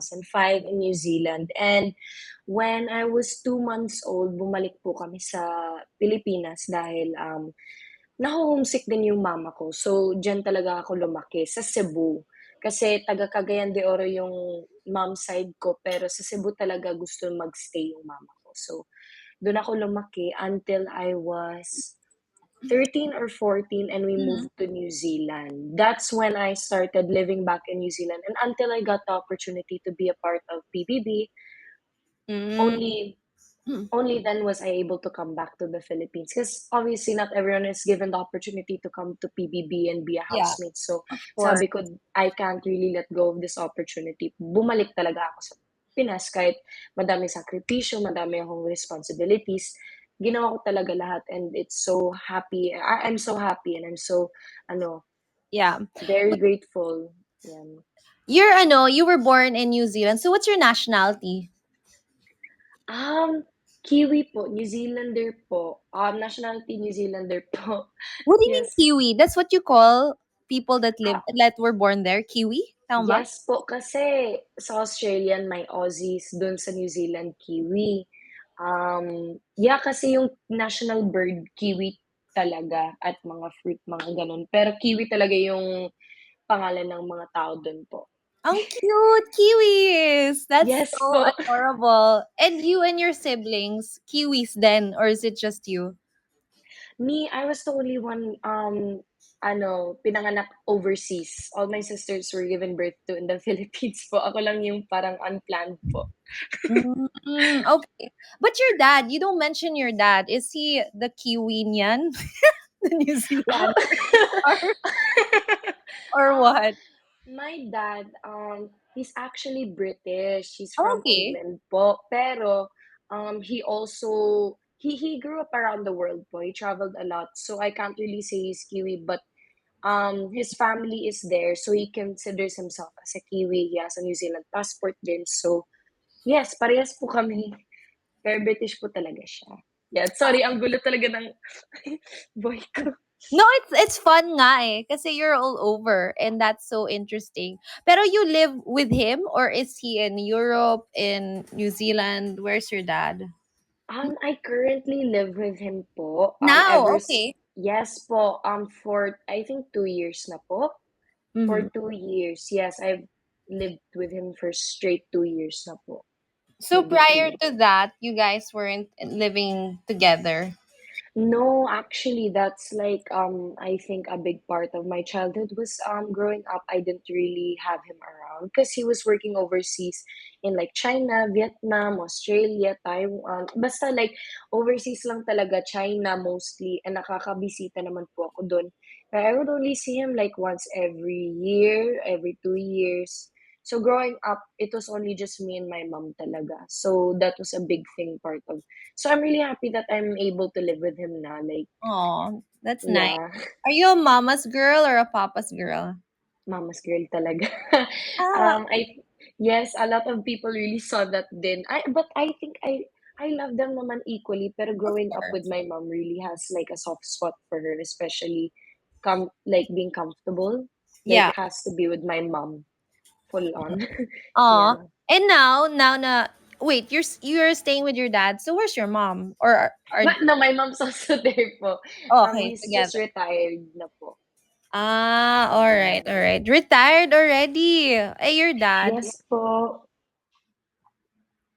2005 in New Zealand. And when I was 2 months old, bumalik po kami sa Pilipinas dahil naho-homesick din yung mama ko. So, diyan talaga ako lumaki, sa Cebu. Kasi taga Cagayan de Oro yung mom side ko, pero sa Cebu talaga gusto mag-stay yung mama ko. So, doon ako lumaki until I was 13 or 14 and we Mhm. moved to New Zealand. That's when I started living back in New Zealand. And until I got the opportunity to be a part of PBB, Mm. only Hmm. only then was I able to come back to the Philippines. Because obviously not everyone is given the opportunity to come to PBB and be a Yeah, housemate. So of course. sabi ko, I can't really let go of this opportunity. Bumalik talaga ako sa Pinas kahit madaming sakripisyo, madami akong responsibilities. Ginawa ko talaga lahat and it's so happy. I'm so happy and I'm so, ano, Yeah. very grateful. Yan. You were born in New Zealand. So what's your nationality? Um, Kiwi po, New Zealander po. Nationality New Zealander po. What do you mean Yes. Kiwi? That's what you call people Ah, that were born there? Kiwi? Tama ba? yes po, kasi sa Australian may Aussies, dun sa New Zealand Kiwi. Yeah, kasi yung national bird Kiwi talaga at mga fruit, mga ganun. Pero Kiwi talaga yung pangalan ng mga tao dun po. Ang cute! Kiwis! That's Yes so po. adorable. And you and your siblings, Kiwis then, or is it just you? Me, I was the only one, pinanganak overseas. All my sisters were given birth to in the Philippines po. Ako lang yung parang unplanned po. Okay. But your dad, you don't mention your dad. Is he the Kiwi niyan? The New Ah, Zealander? Or, or um, what? my dad, he's actually British. He's from Okay. England po. Pero, he also, he grew up around the world po. He traveled a lot. So I can't really say he's Kiwi, but his family is there, so he considers himself as a Kiwi. He has a New Zealand passport din. So, yes, parehas po kami. Pero British po talaga siya. Yeah, sorry, ang gulo talaga ng boy ko. No, it's fun nga eh. Kasi you're all over and that's so interesting. Pero you live with him or is he in Europe, in New Zealand? Where's your dad? I currently live with him po. Now, okay. Yes po, for I think 2 years na po. For Mhm. 2 years, yes, I've lived with him for straight 2 years na po. So prior Magbe-3 na to po. that, you guys weren't living together. No, actually, that's like I think a big part of my childhood was growing up. I didn't really have him around because he was working overseas in like China, Vietnam, Australia, Taiwan. Basta like overseas lang talaga, China mostly, and nakakabisita naman po ako doon. But I would only see him like once every year, every 2 years. So growing up, it was only just me and my mom talaga. So that was a big thing part of so I'm really happy that I'm able to live with him now. Like, Oh, that's nice. yeah, Are you a mama's girl or a papa's girl? mama's girl talaga. Ah, I yes, a lot of people really saw that then. But I think I love them naman equally. Pero of growing up with course. my mom really has like a soft spot for her, especially like being comfortable. Like Yeah. has to be with my mom full on. Aw. Yeah. And now na wait, you're staying with your dad. So where's your mom? Or are But no, my mom's also there po. okay, He's just together. retired na po. Ah, all right, all right. Retired already. Hey, your dad. Yes po.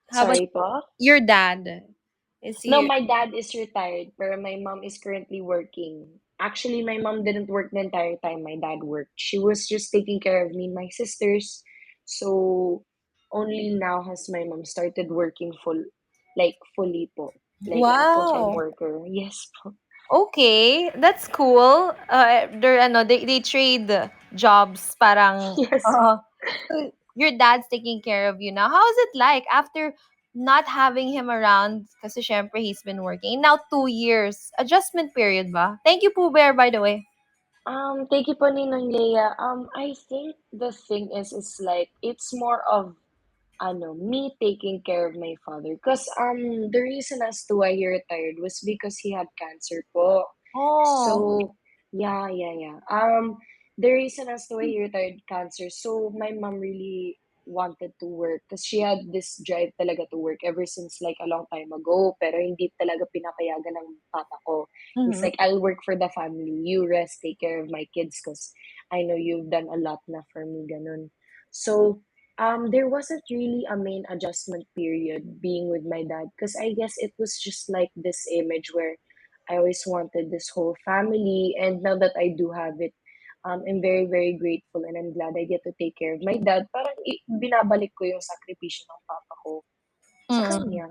How about Sorry po. your dad? Is No, he my dad is retired, but my mom is currently working. Actually, my mom didn't work the entire time my dad worked. She was just taking care of me and my sisters. So only now has my mom started working fully po, like a full-time Wow. worker. Yes po. Okay, that's cool. They trade jobs parang Yes. so your dad's taking care of you now. How is it like after not having him around kasi syempre he's been working. Now 2 years. Adjustment period ba? Thank you, Pooh Bear, by the way. Thank you po, Ninong Leia. I think the thing is like it's more of me taking care of my father. Because the reason as to why he retired was because he had cancer po. Oh. So, yeah, yeah, yeah. The reason as to why he retired cancer. So, my mom really wanted to work because she had this drive talaga to work ever since like a long time ago. Pero hindi talaga pinapayagan ng papa ko. He's Mm-hmm. like, I'll work for the family. You rest, take care of my kids because I know you've done a lot na for me, ganun. So, there wasn't really a main adjustment period being with my dad because I guess it was just like this image where I always wanted this whole family, and now that I do have it, I'm very, very grateful and I'm glad I get to take care of my dad. Parang binabalik ko yung sakripisyo ng papa ko sa Mm-hmm. kanya.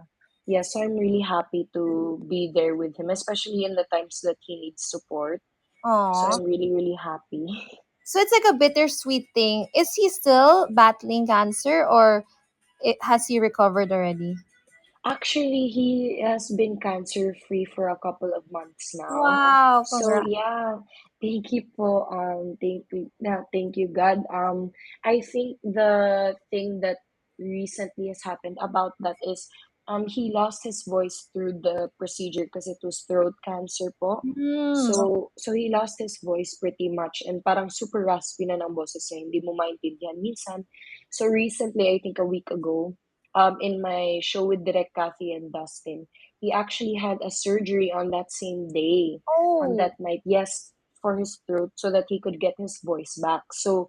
Yeah, so I'm really happy to be there with him, especially in the times that he needs support. So Aw. I'm really, really happy. So it's like a bittersweet thing. Is he still battling cancer, or has he recovered already? Actually, he has been cancer free for a couple of months now. Wow, So congrats. yeah, thank you po. Thank you God. I think the thing that recently has happened about that is he lost his voice through the procedure because it was throat cancer po. Mm. So he lost his voice pretty much, and parang super raspy na ng boses niya, hindi mo maintindihan minsan. So recently, I think a week ago, in my show with Direk Kathy and Dustin, he actually had a surgery on that same day, on Oh. that night, yes, for his throat, so that he could get his voice back. So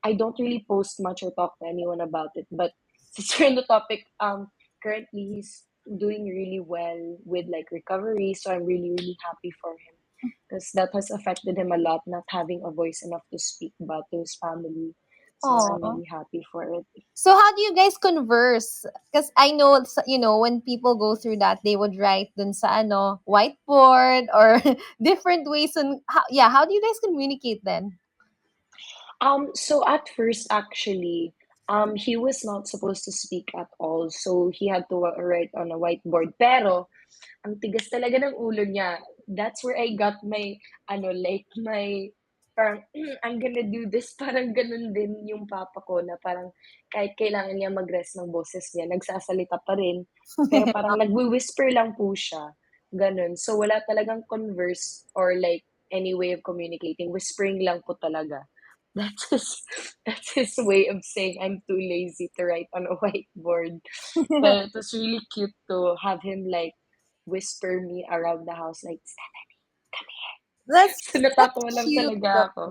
I don't really post much or talk to anyone about it, but since we're on the topic, currently he's doing really well with like recovery, so I'm really, really happy for him because that has affected him a lot, not having a voice enough to speak about to his family. So I'm Aw. really happy for it. So how do you guys converse? Because I know, when people go through that, they would write dun sa whiteboard or different ways. And how do you guys communicate then? So at first, actually, he was not supposed to speak at all. So he had to write on a whiteboard. Pero, ang tigas talaga ng ulo niya. That's where I got my, like my, parang, I'm gonna do this. Parang ganun din yung papa ko na parang kahit kailangan niya mag-rest ng boses niya, nagsasalita pa rin. Pero parang nagwi-whisper lang po siya. Ganun. So wala talagang converse or like any way of communicating. Whispering lang po talaga. That's his, that's his way of saying I'm too lazy to write on a whiteboard. But it was really cute to have him like whisper me around the house like, Stephanie, come here. That's So that's natatawa lang cute talaga though. ako.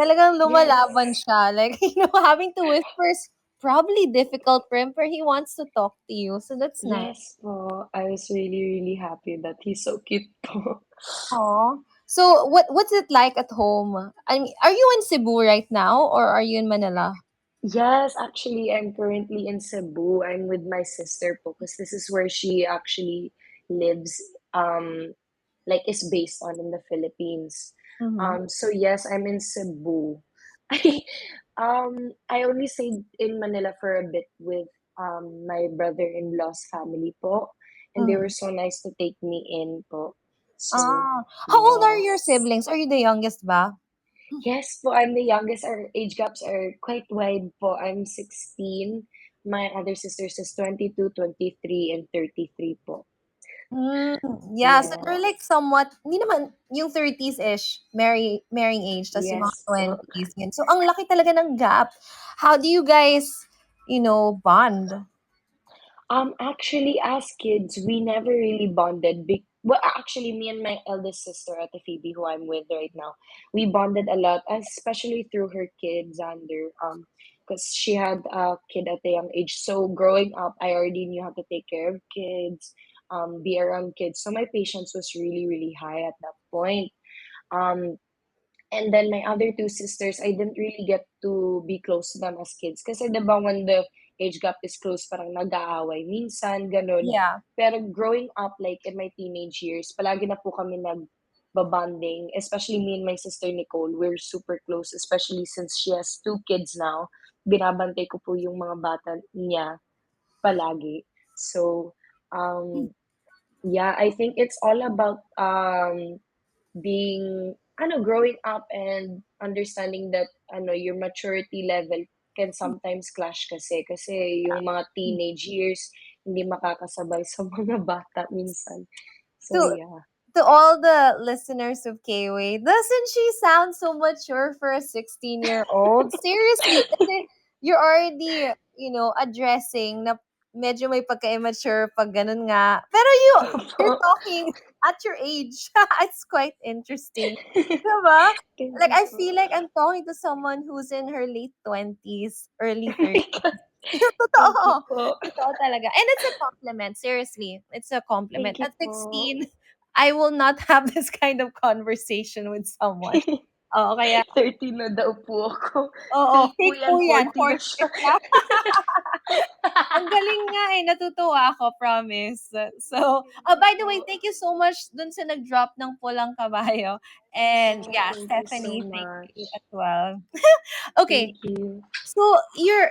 Talagang Yes. lumalaban siya. Like, having to whisper is probably difficult for him, but he wants to talk to you. So that's nice. Yes po. I was really, really happy that he's so cute po. Aw. So what's it like at home? I mean, are you in Cebu right now, or are you in Manila? Yes, actually, I'm currently in Cebu. I'm with my sister po because this is where she actually lives, like is based on in the Philippines. Mm-hmm. So yes, I'm in Cebu. I I only stayed in Manila for a bit with my brother-in-law's family po, and they Mm-hmm. were so nice to take me in po. So Ah, how old are your yes. siblings? Are you the youngest ba? Yes po, I'm the youngest. Our age gaps are quite wide po. I'm 16. My other sisters is 22, 23, and 33 po. Mm, yeah, so you're like Yes. somewhat, hindi naman, yung 30s-ish, marrying age, tas yung mga Yes po. 20s, yun. So, ang laki talaga ng gap. How do you guys, bond? Actually, as kids, we never really bonded. Well, actually, me and my eldest sister, Ate Phoebe, who I'm with right now, we bonded a lot, especially through her kid, Xander. Because she had a kid at a young age. So growing up, I already knew how to take care of kids, be around kids. So my patience was really, really high at that point. Um, And then my other two sisters, I didn't really get to be close to them as kids. Kasi diba when the age gap is close, parang nag-aaway minsan, ganun. Yeah. Pero growing up, like in my teenage years, palagi na po kami nagbabanding. Especially me and my sister Nicole, we're super close. Especially since she has two kids now. Binabantay ko po yung mga bata niya palagi. So, yeah, I think it's all about being growing up and understanding that your maturity level can sometimes clash kasi yung mga teenage years hindi makakasabay sa mga bata minsan. So To yeah. to all the listeners of K-Way, doesn't she sound so mature for a 16-year-old? Seriously, kasi you're already addressing na medyo may pagka-immature pag ganun nga. Pero you're Opo. talking at your age. It's quite interesting. Diba? Thank Like, you I po. feel like I'm talking to someone who's in her late 20s, early Oh my 30s. God. Thank you Totoo. po. Totoo talaga. And it's a compliment. Seriously. It's a compliment. Thank you At po. 16, I will not have this kind of conversation with someone. Oo, kaya, 30 na daw po ako. oo, Fake po fake po yan, yan. 40 na siya. 40 ka. Ang galing nga eh. Natutuwa ako, promise. So, Thank you by the po. way, thank you so much dun sa nag-drop ng pulang kabayo. And Oh, yeah, thank you so Stephanie, thank you much. as well. Thank Okay, you. so you're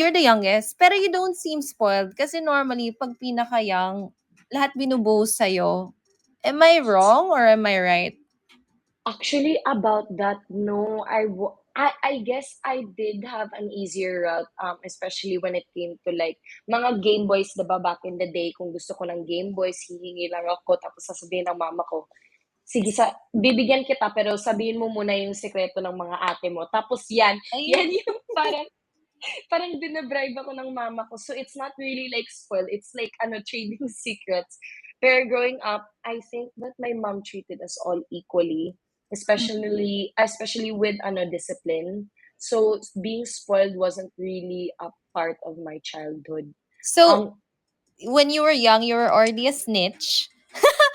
the youngest, pero you don't seem spoiled kasi normally pag pinaka-young, lahat binubuhos sa'yo. Am I wrong or am I right? Actually, about that, no, I guess I did have an easier route, especially when it came to like mga Game Boys, diba, back in the day, kung gusto ko ng Game Boys, hihingi lang ako, tapos sasabihin ng mama ko, sige, bibigyan kita, pero sabihin mo muna yung sekreto ng mga ate mo. Tapos yan, Ayun. yan yung parang binabribe ako ng mama ko. So it's not really like spoiled. It's like ano, trading secrets. Pero growing up, I think that my mom treated us all equally, especially with ano discipline. So being spoiled wasn't really a part of my childhood. So, Um when you were young, you were already a snitch.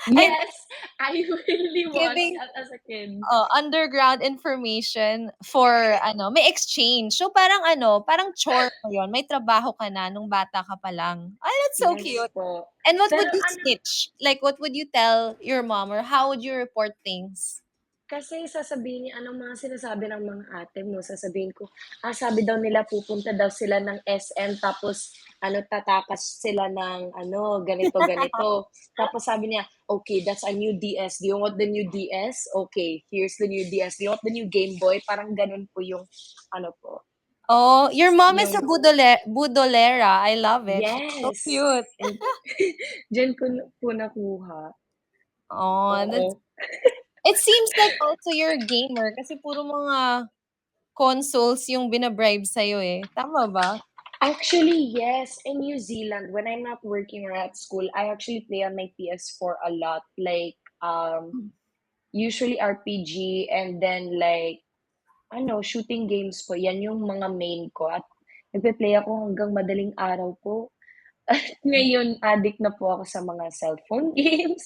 I yes, I really was giving as a kid. underground information for may exchange. So parang chore mo 'yun. May trabaho ka na nung bata ka pa lang. Ay, that's so Yes cute. po. And what Pero would you ano, snitch? Like, what would you tell your mom or how would you report things? kasi sasabihin niya, "Anong mga sinasabi ng mga ate mo?" Sasabihin ko, sabi daw nila pupunta daw sila ng SM tapos ano, tatakas sila ng ano, ganito, ganito. Tapos sabi niya, "Okay, that's a new DS. Do you want the new DS? Okay, here's the new DS. Do you want the new Game Boy?" Parang gano'n po yung ano po, Oh, your mom is a yung budolera. I love it. She's so yes! cute. And diyan ko po nakuha. Oh, Oo. it seems like also you're a gamer kasi puro mga consoles yung binabribe sa'yo eh. Tama ba? Actually, yes. In New Zealand, when I'm not working or at school, I actually play on my PS4 a lot. Like, usually RPG and then like, ano, shooting games po. Yan yung mga main ko. At nagpe-play ako hanggang madaling araw po. At ngayon, addict na po ako sa mga cellphone games.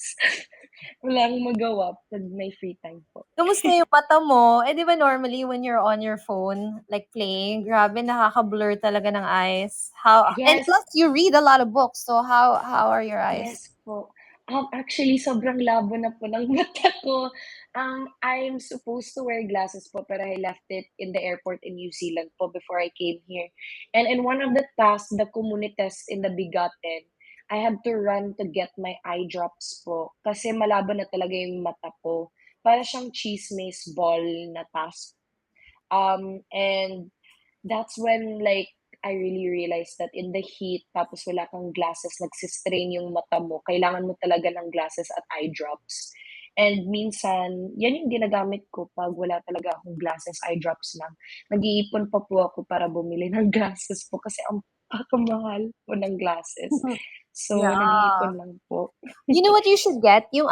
Wala akong magawa pag may free time po. Kamusta yung mata mo? Eh, di ba normally when you're on your phone, like playing, grabe nakaka-blur talaga ng eyes. And Yes, plus you read a lot of books. So how are your eyes? yes po. Actually, sobrang labo na po ng mata ko. I'm supposed to wear glasses po, pero I left it in the airport in New Zealand po before I came here. And in one of the tasks, the community test in the Bigaten, I had to run to get my eye drops po kasi malabo na talaga yung mata ko. Para siyang chismis ball na task. And that's when like I really realized that in the heat tapos wala kang glasses, nagsistrain yung mata mo, kailangan mo talaga ng glasses at eye drops. And minsan, yan yung ginagamit ko pag wala talaga akong glasses, eye drops lang. Nag-iipon pa po ako para bumili ng glasses po kasi ang pakamahal po ng glasses. So, Yeah. nag-iipon lang po. You know what you should get? Yung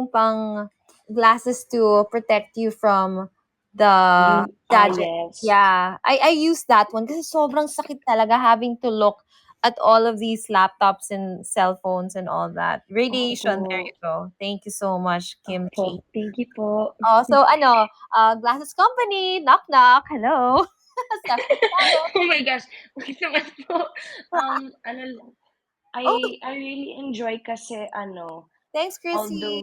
pang glasses to protect you from the gadget. Yes. Yeah. I use that one kasi sobrang sakit talaga having to look at all of these laptops and cell phones and all that. Opo. Radiation, there you go. Thank you so much, Opo. Kimchi. Thank you po. Oh, so glasses company, knock knock. Hello. Stephanie Tayo. Oh my gosh, wait naman po. Ano lang, Oh, I really enjoy kasi ano, thanks, Chrissy. although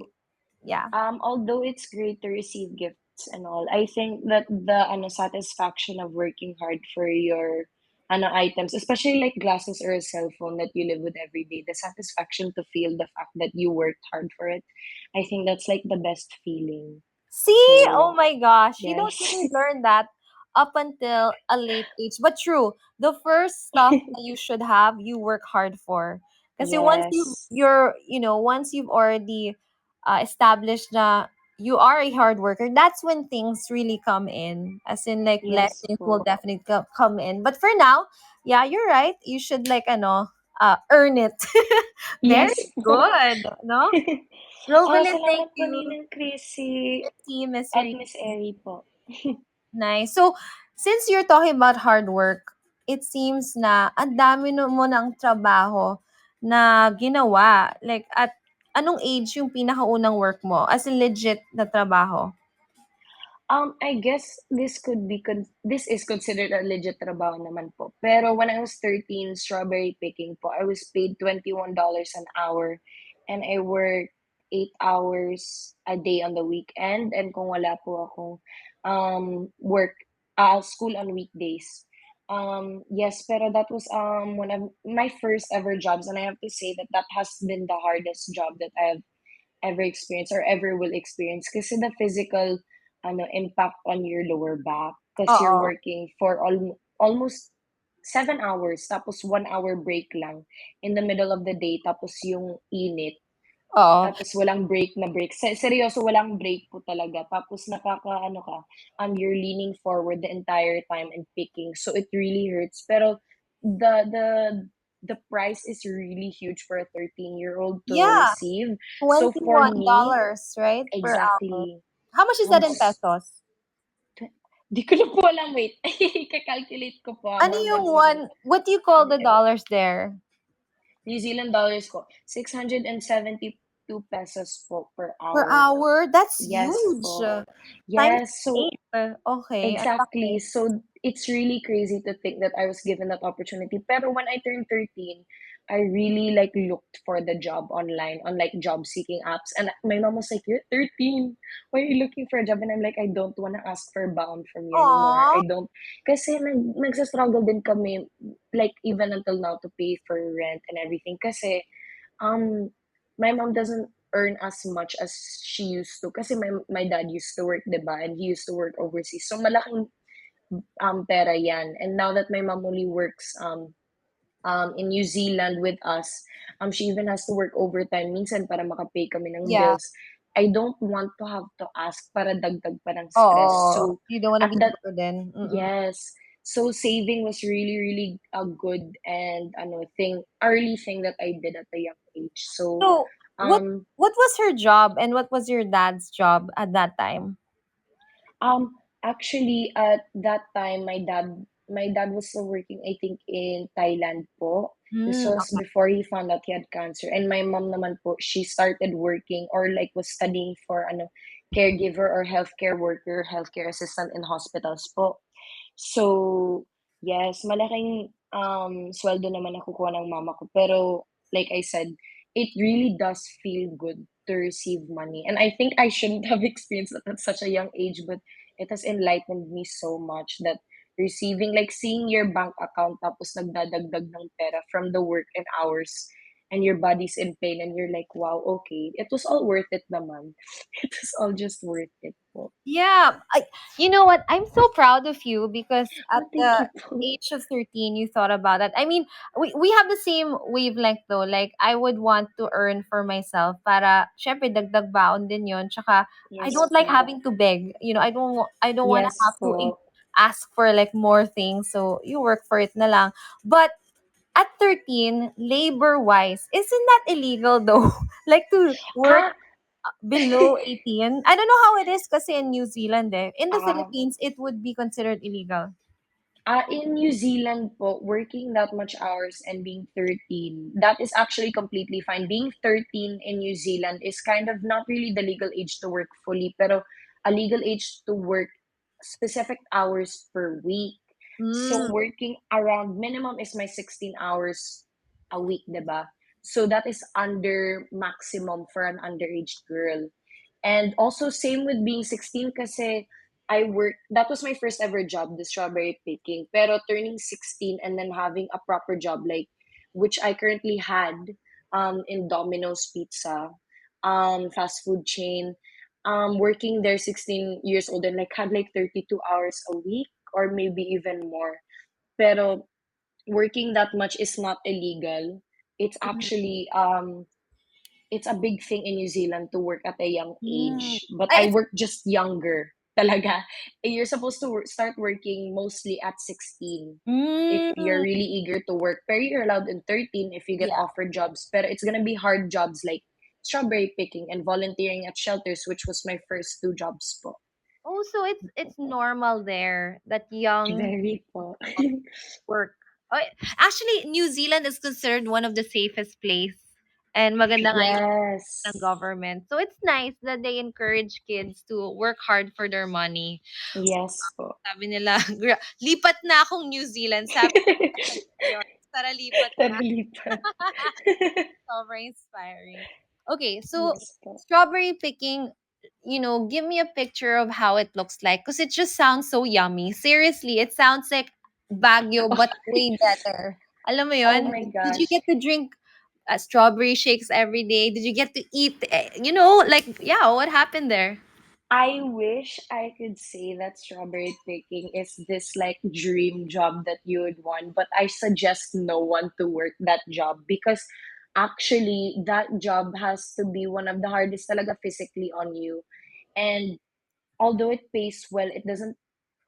Yeah. although it's great to receive gifts and all, I think that the ano satisfaction of working hard for your ano items, especially like glasses or a cell phone that you live with every day, the satisfaction to feel the fact that you worked hard for it, I think that's like the best feeling. See? Oh So, my gosh. You don't yes. really learn that up until a late age. But true, the first stuff that you should have, you work hard for. Because once Yes. once you've already established na you are a hard worker, that's when things really come in. As in, like, Yes blessings will po. definitely come in. But for now, yeah, you're right. You should, like, earn it. Very Yes po. good, no? Rovelyn, thank Salamat po you. Ninang Chrissy Team Miss at Ricky. Miss Ellie po. Nice. So, since you're talking about hard work, it seems na ang dami mo ng trabaho na ginawa. Like, at anong age yung pinakaunang work mo? As in, legit na trabaho? I guess this is considered a legit trabaho naman po. Pero when I was 13, strawberry picking po, I was paid $21 an hour and I worked 8 hours a day on the weekend and kung wala po akong work school on weekdays. Yes, pero that was one of my first ever jobs and I have to say that that has been the hardest job that I have ever experienced or ever will experience kasi the physical impact on your lower back because you're Oo. working for almost 7 hours tapos 1 hour break lang in the middle of the day tapos yung init Oo. tapos walang break na break. Seryoso, walang break po talaga. Tapos nakakaano ka, you're leaning forward the entire time and picking. So it really hurts. Pero the the the price is really huge for a 13-year-old to Yeah. receive. So for me, $21, right? Per hour. exactly. How much is that in S- pesos? Di ko na po alam, wait. Kakalculate ko po Ano habang yung one, what do you call the nag-edit. dollars there? New Zealand dollars ko, 672 pesos po per Per hour. hour? That's Yes huge. po. Times Yes, so 8. Okay, ang exactly. laki. So it's really crazy to think that I was given that opportunity. Pero when I turned 13, I really like looked for the job online on like job seeking apps. And my mom was like, "You're 13. Why are you looking for a job?" And I'm like, "I don't want to ask for bound from you anymore. Aw. I don't." Kasi nagsastruggle din kami like even until now to pay for rent and everything. Kasi um, my mom doesn't earn as much as she used to kasi my dad used to work, 'di ba? And he used to work overseas. So malaking pera 'yan. And now that my mom only works in New Zealand with us, she even has to work overtime minsan para makapay kami ng Yeah. bills. I don't want to have to ask para dagdag pa ng stress. Oo. So You don't wanna at be that burden. Mm. yes. So saving was really, really a good and early thing that I did at a young age. So So, um what was her job and what was your dad's job at that time? actually at that time my dad was still working I think in Thailand po. This Hmm, was before he found out he had cancer. And my mom naman po, she started working or like was studying for caregiver or healthcare worker, healthcare assistant in hospitals po. So, yes, malaking sweldo naman nakukuha ng mama ko. Pero, like I said, it really does feel good to receive money. And I think I shouldn't have experienced that at such a young age, but it has enlightened me so much that receiving, like seeing your bank account tapos nagdadagdag ng pera from the work and hours and your body's in pain and you're like, wow, okay, it was all worth it naman. It was all just worth it po. yeah. You know what? I'm so proud of you because at Oh, thank the you po. age of 13, you thought about that. I mean, we have the same wavelength though. Like, I would want to earn for myself para, syempre, dagdag baon din yon. Tsaka, I Yes don't like po. having to beg. I don't want to Yes have to po. ask for like more things. So, you work for it na lang. But at 13, labor-wise, isn't that illegal though? Like, to work Ah, below 18. I don't know how it is kasi in New Zealand eh. In the ah, Philippines, it would be considered illegal. in New Zealand po, working that much hours and being 13, that is actually completely fine. Being 13 in New Zealand is kind of not really the legal age to work fully, pero a legal age to work specific hours per week. So Mm. working around minimum is my 16 hours a week, 'di ba? So that is under maximum for an underage girl. And also same with being 16 kasi that was my first ever job, the strawberry picking. Pero turning 16 and then having a proper job like which I currently had in Domino's Pizza, fast food chain, working there 16 years old and like had like 32 hours a week or maybe even more. Pero working that much is not illegal. It's actually it's a big thing in New Zealand to work at a young Mm. age, but Ay, I work just younger. Talaga. You're supposed to start working mostly at 16 if you're mm, really eager to work. Pero you're allowed in 13 if you get yeah. offered jobs. Pero it's gonna be hard jobs like strawberry picking and volunteering at shelters, which was my first two jobs po. Oh, so it's normal there that young Very po. work. Oh, actually, New Zealand is considered one of the safest place and maganda nga yung ng Yes. government. So it's nice that they encourage kids to work hard for their money. Yes po. Sabi nila, lipat na akong New Zealand. Sabi ko, yun, tara lipat na. Taralipan. Sobrang inspiring. Okay, so Yes po. strawberry picking, give me a picture of how it looks like because it just sounds so yummy. Seriously, it sounds like Baguio but way better. Alam mo Oh yun? my Did you gosh. get to drink strawberry shakes every day? Did you get to eat, like, yeah, what happened there? I wish I could say that strawberry picking is this like dream job that you would want, but I suggest no one to work that job because actually that job has to be one of the hardest talaga physically on you. And although it pays well, it doesn't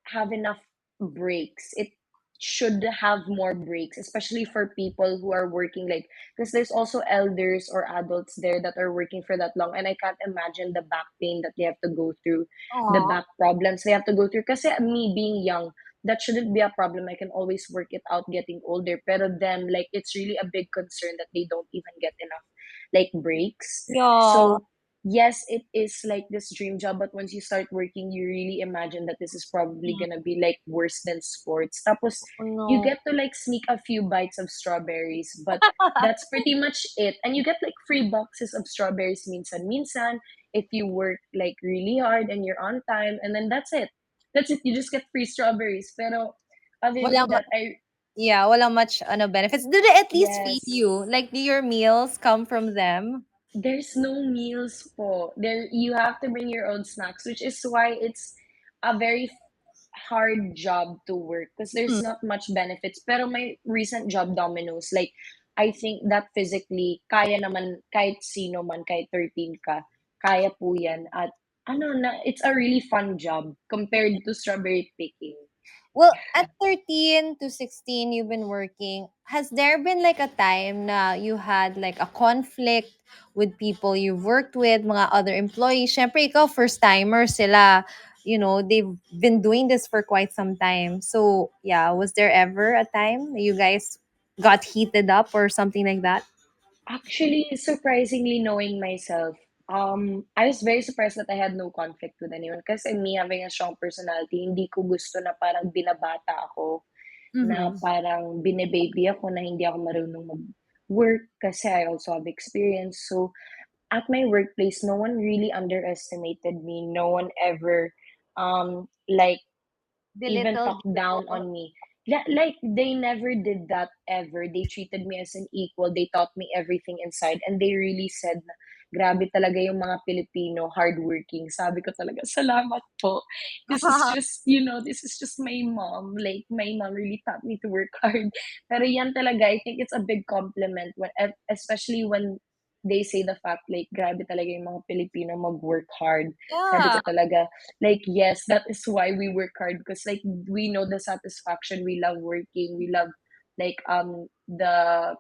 have enough breaks. It should have more breaks, especially for people who are working like because there's also elders or adults there that are working for that long and I can't imagine the back pain that they have to go through, the Aw. back problems they have to go through. Because me being young, that shouldn't be a problem. I can always work it out getting older. Pero them, like it's really a big concern that they don't even get enough like breaks. Yeah. So yes, it is like this dream job, but once you start working, you really imagine that this is probably Mm. gonna be like worse than sports. Tapos, Oh, you no. get to like sneak a few bites of strawberries, but that's pretty much it. And you get like free boxes of strawberries minsan if you work like really hard and you're on time, and then that's it. That's it. You just get free strawberries. Pero other than Walang, that, I yeah, walang much benefits. Do they at least feed yes. you? Like, do your meals come from them? There's no meals po. There you have to bring your own snacks, which is why it's a very hard job to work because Hmm. there's not much benefits. Pero my recent job Domino's, like I think that physically kaya naman kahit sino man, kahit 13 ka, kaya po yan. At ano na, it's a really fun job compared to strawberry picking. Well, at 13 to 16, you've been working. Has there been like a time na you had like a conflict with people you've worked with, mga other employees? Siyempre, ikaw, first timer sila. They've been doing this for quite some time. So, yeah, was there ever a time that you guys got heated up or something like that? Actually, surprisingly knowing myself, I was very surprised that I had no conflict with anyone. Kasi me having a strong personality, hindi ko gusto na parang binabata ako, na Mm-hmm. parang bine-baby ako na hindi ako marunong mag-work kasi I also have experience. So, at my workplace, no one really underestimated me. No one ever, like, even Belittled talked down you. on me. Like they never did that ever. They treated me as an equal. They taught me everything inside, and they really said na, grabe talaga yung mga Pilipino, hardworking. Sabi ko talaga, salamat po. This is just my mom. Like, my mom really taught me to work hard. Pero yan talaga, I think it's a big compliment, especially when they say the fact, like, grabe talaga yung mga Pilipino mag-work hard. Sabi Yeah. ko talaga, like, yes, that is why we work hard because like we know the satisfaction. We love working. We love like the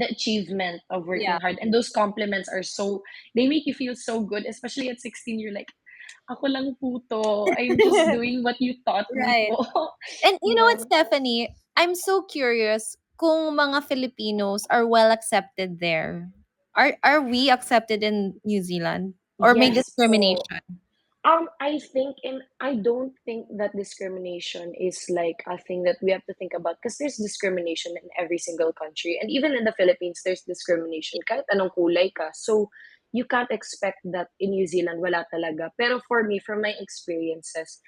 achievement of Yeah. working hard. And those compliments are so they make you feel so good, especially at 16. You're like, ako lang po to. I'm just doing what you taught me Right. po. And you know what, Yeah. Stephanie? I'm so curious kung mga Filipinos are well accepted there. Are we accepted in New Zealand? Or may Yes po. discrimination? I don't think that discrimination is like a thing that we have to think about because there's discrimination in every single country. And even in the Philippines, there's discrimination kahit anong kulay ka. So, you can't expect that in New Zealand, wala talaga. Pero for me, from my experiences,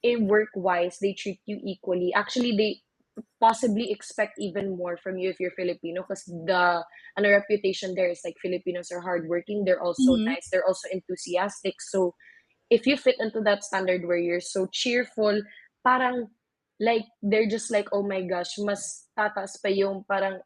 in work-wise, they treat you equally. Actually, they possibly expect even more from you if you're Filipino because the reputation there is like Filipinos are hardworking, they're also Mhm. nice, they're also enthusiastic. So if you fit into that standard where you're so cheerful, parang like they're just like, oh my gosh, mas tatas pa yung parang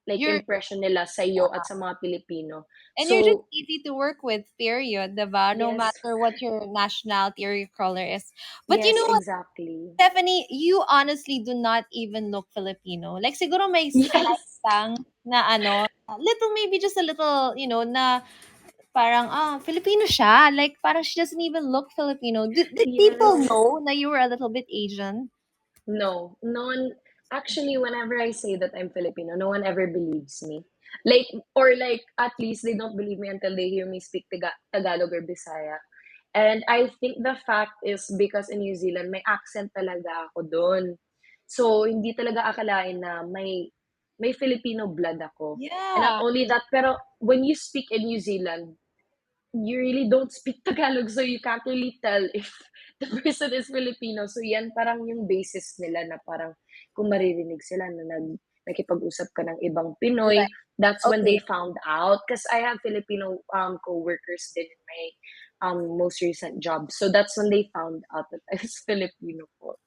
like You're impression nila sa iyo at sa mga Pilipino. And you're just So, easy to work with, period, diba? No yes, matter what your nationality or your color is. But you yes, know what, exactly. Stephanie, you honestly do not even look Filipino. Like, siguro may slight Yes, lang na ano, a little, maybe just a little, na parang, Filipino siya. Like, parang she doesn't even look Filipino. Did people yes. know na you were a little bit Asian? No, no one actually whenever I say that I'm Filipino, no one ever believes me. Like or like at least they don't believe me until they hear me speak Tagalog or Bisaya. And I think the fact is because in New Zealand may accent talaga ako doon. So hindi talaga akalain na may Filipino blood ako. And not Yeah. only that, pero when you speak in New Zealand, you really don't speak Tagalog, so you can't really tell if the person is Filipino. So yan parang yung basis nila na parang kung maririnig sila na nakipag-usap ka ng ibang Pinoy, Right. that's when they Okay. found out. Because I have Filipino co-workers din in my most recent job. So that's when they found out that I was Filipino po.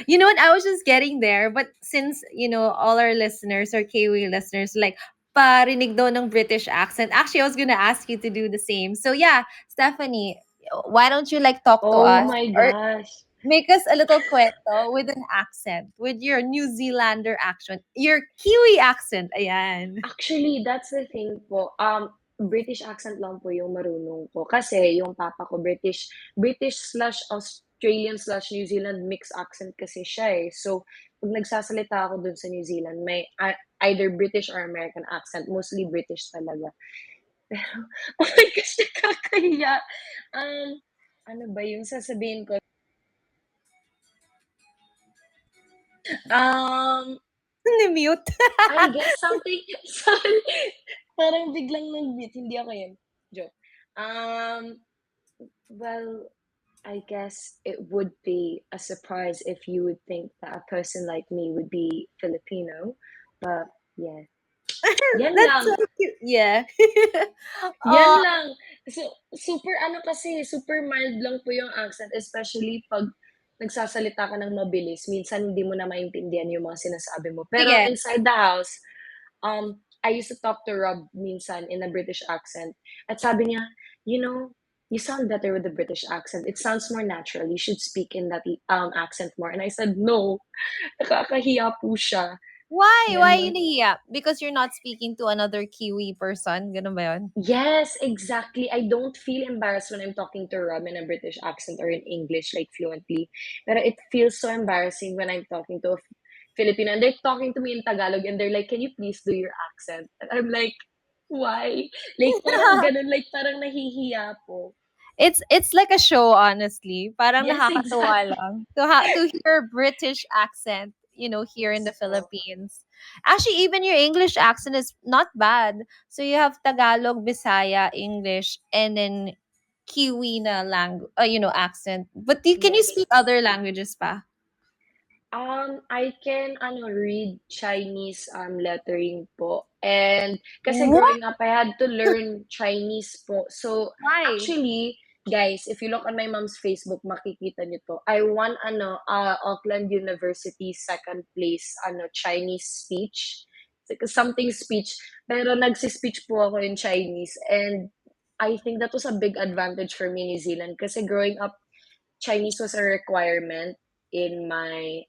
You know what? I was just getting there, but since all our listeners or Kiwi listeners like parinig daw ng British accent. Actually, I was gonna ask you to do the same. So yeah, Stephanie, why don't you like talk to Oh us my or gosh. make us a little kwento with an accent, with your New Zealander accent, your Kiwi accent. Ayan. Actually, that's the thing po. British accent lang po yung marunong ko. Kasi yung papa ko British slash Australian slash New Zealand mix accent kasi siya eh. So, pag nagsasalita ako dun sa New Zealand, may either British or American accent. Mostly British talaga. Pero, oh my gosh, nakakahiya. Um, ano ba yung sasabihin ko? Um, Mute. I guess something, sorry, parang biglang nag-mute, hindi ako yun. Joke. Um, well, I guess it would be a surprise if you would think that a person like me would be Filipino. But yeah, yan That's so lang. cute. Yeah. Yan Oh, lang. So, super ano kasi, super mild lang po yung accent, especially pag nagsasalita ka ng mabilis. Minsan hindi mo na maintindihan yung mga sinasabi mo. Pero sige. inside the house, I used to talk to Rob minsan in a British accent. At sabi niya, you know, you sound better with the British accent. It sounds more natural. You should speak in that accent more. And I said, no, nakakahiya po siya. Why? Yan Why lang. yun nahiya? Because you're not speaking to another Kiwi person? Ganun ba yun? Yes, exactly. I don't feel embarrassed when I'm talking to Rob in a British accent or in English, like fluently. But it feels so embarrassing when I'm talking to a Filipino and they're talking to me in Tagalog and they're like, can you please do your accent? And I'm like, why? Like, parang ganun, like, parang nahihiya po. It's like a show, honestly. Parang Yes, nakakatuwa exactly. lang to hear British accent, here in the Yes po. Philippines. Actually, even your English accent is not bad. So you have Tagalog, Bisaya, English, and then Kiwi na accent. But can you speak Yes. other languages pa? I can read Chinese lettering po. And kasi What? growing up, I had to learn Chinese po. So Why? actually, guys, if you look on my mom's Facebook, makikita niyo to. I won Auckland University second place Chinese speech. It's like something speech. Pero nagsi-speech po ako in Chinese and I think that was a big advantage for me in New Zealand kasi growing up Chinese was a requirement in my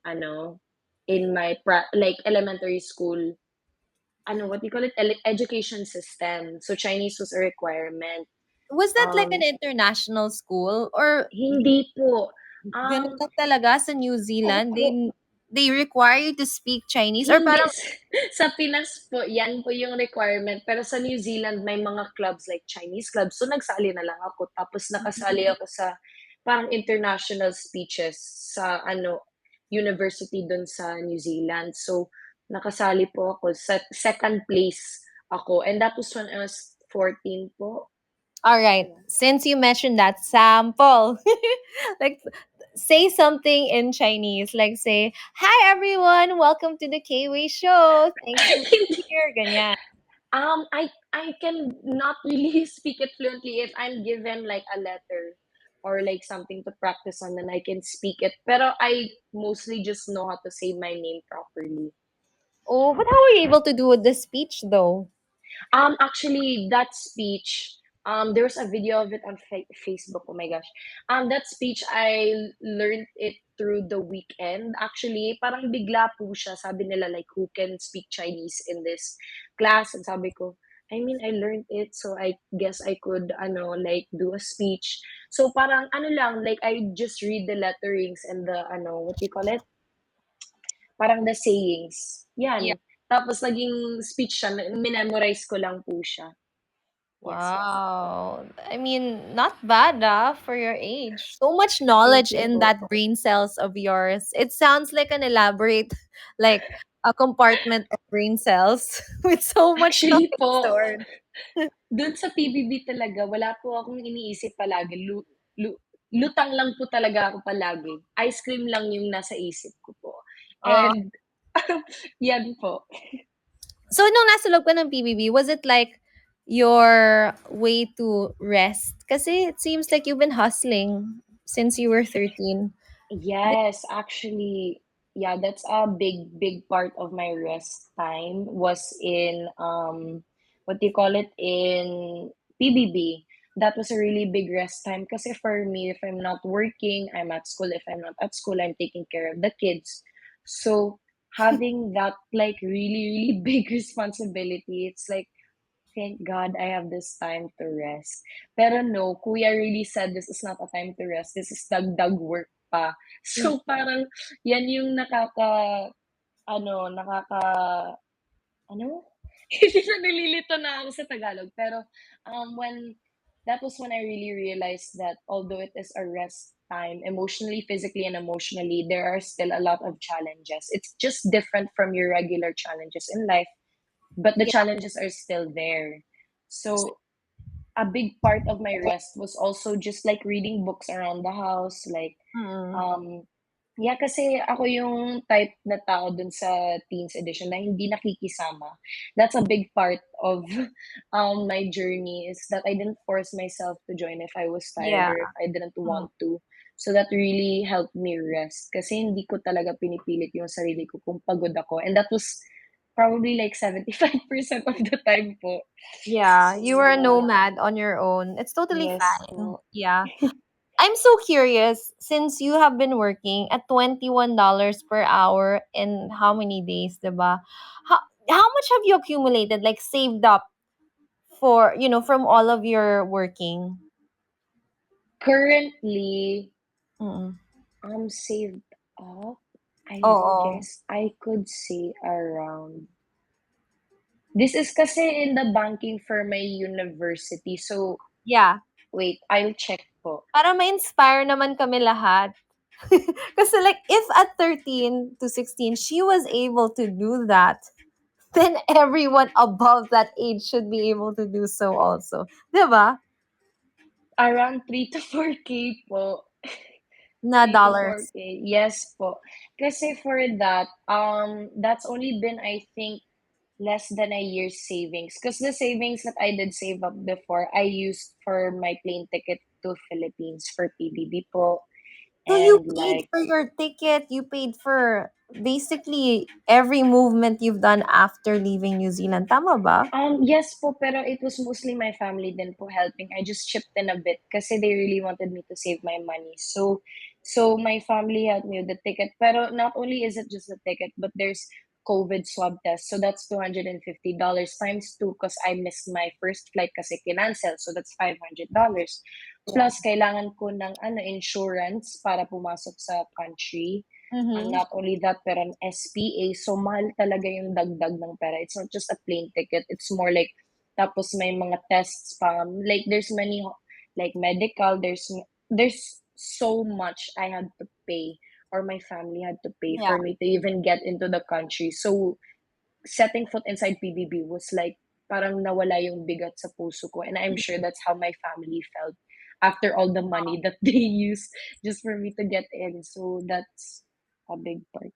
like elementary school what do you call it education system, so Chinese was a requirement. Was that like an um international school or Hindi po. ganun lang talaga sa New Zealand? Opo. They require you to speak Chinese or Hindi parang sa Pinas po yan po yung requirement, pero sa New Zealand may mga clubs like Chinese clubs, so nagsali na lang ako tapos nakasali ako sa parang international speeches sa university dun sa New Zealand. So nakasali po ako sa second place ako, and that was when I was 14 po. all right, Yeah. since you mentioned that sample, like say something in Chinese, like say, "Hi everyone, welcome to the K-Way show. Thanks for being here." Ganyan. I can not really speak it fluently if I'm given like a letter or like something to practice on, then I can speak it. Pero I mostly just know how to say my name properly. Oh, but how were you able to do the speech though? Actually, that speech, there was a video of it on Facebook. Oh my gosh. That speech, I learned it through the weekend. Actually, parang bigla po siya. Sabi nila, like, who can speak Chinese in this class? And sabi ko, I mean, I learned it, so I guess I could, like, do a speech. So parang, ano lang, like, I just read the letterings and the, what do you call it? Parang the sayings. Yeah. Yan. Tapos naging speech siya, minemorize ko lang po siya. Yes, yes. Wow. I mean, not bad for your age. So much Thank knowledge you in po. that brain cells of yours. It sounds like an elaborate, like a compartment of brain cells with so much Actually knowledge po, stored. dun sa PBB talaga, wala po akong iniisip palagi. Lu lutang lang po talaga ako palagi. Ice cream lang yung nasa isip ko po. Uh, And yan po. so, nung nasa loob ka ng PBB, was it like your way to rest? Kasi it seems like you've been hustling since you were 13. Yes, actually, yeah, that's a big part of my rest time was in what do you call it, in PBB. That was a really big rest time because for me, if I'm not working, I'm at school. If I'm not at school, I'm taking care of the kids. So having that like really big responsibility, it's like thank God I have this time to rest. Pero no, Kuya really said this is not a time to rest. This is dagdag work pa. Mm. So parang yan yung nakaka, ano? Hindi na nalilito na ako sa Tagalog. Pero that was when I really realized that although it is a rest time, emotionally, physically, and emotionally, there are still a lot of challenges. It's just different from your regular challenges in life, but the Yeah. challenges are still there. So a big part of my rest was also just like reading books around the house, like Mm. um yeah, kasi ako yung type na tao dun sa teens edition na hindi nakikisama. That's a big part of my journey is that I didn't force myself to join if I was tired Yeah. or if I didn't Mm. want to. So that really helped me rest kasi hindi ko talaga pinipilit yung sarili ko kung pagod ako. And that was probably like 75% of the time po. Yeah, you So were a yeah. nomad on your own. It's totally Yes fine. po. Yeah. I'm so curious since you have been working at $21 per hour in how many days, diba? How how much have you accumulated, like saved up for, from all of your working? Currently, Mm. saved up, I Oo. guess I could say around. This is kasi in the banking for my university. So, Yeah. wait, I'll check po. Para ma-inspire naman kami lahat. Kasi like if at 13 to 16 she was able to do that, then everyone above that age should be able to do so also. 'Di ba? Around 3 to 4K po. Na 3 to dollars. 4K. Yes po. Kasi for that, that's only been, I think, less than a year's savings. Because the savings that I did save up before, I used for my plane ticket to Philippines for PBB po. So you And paid like, for your ticket, you paid for basically every movement you've done after leaving New Zealand. Tama ba? yes po, pero it was mostly my family din po helping. I just chipped in a bit kasi they really wanted me to save my money. So my family helped me with the ticket. Pero not only is it just the ticket, but there's COVID swab test. So that's $250 times two because I missed my first flight kasi kinancel. So that's $500. Yeah. Plus, kailangan ko ng insurance para pumasok sa country. Mm-hmm. Not only that, pero ang SPA. So, mahal talaga yung dagdag ng pera. It's not just a plane ticket. It's more like, tapos may mga tests pa. Like, there's many, like, medical, there's so much I had to pay or my family had to pay Yeah. for me to even get into the country. So, setting foot inside PBB was like, parang nawala yung bigat sa puso ko. And I'm sure that's how my family felt after all the money that they used just for me to get in. So, that's a big part.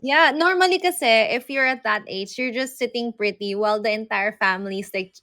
Yeah, normally kasi if you're at that age, you're just sitting pretty while the entire family is like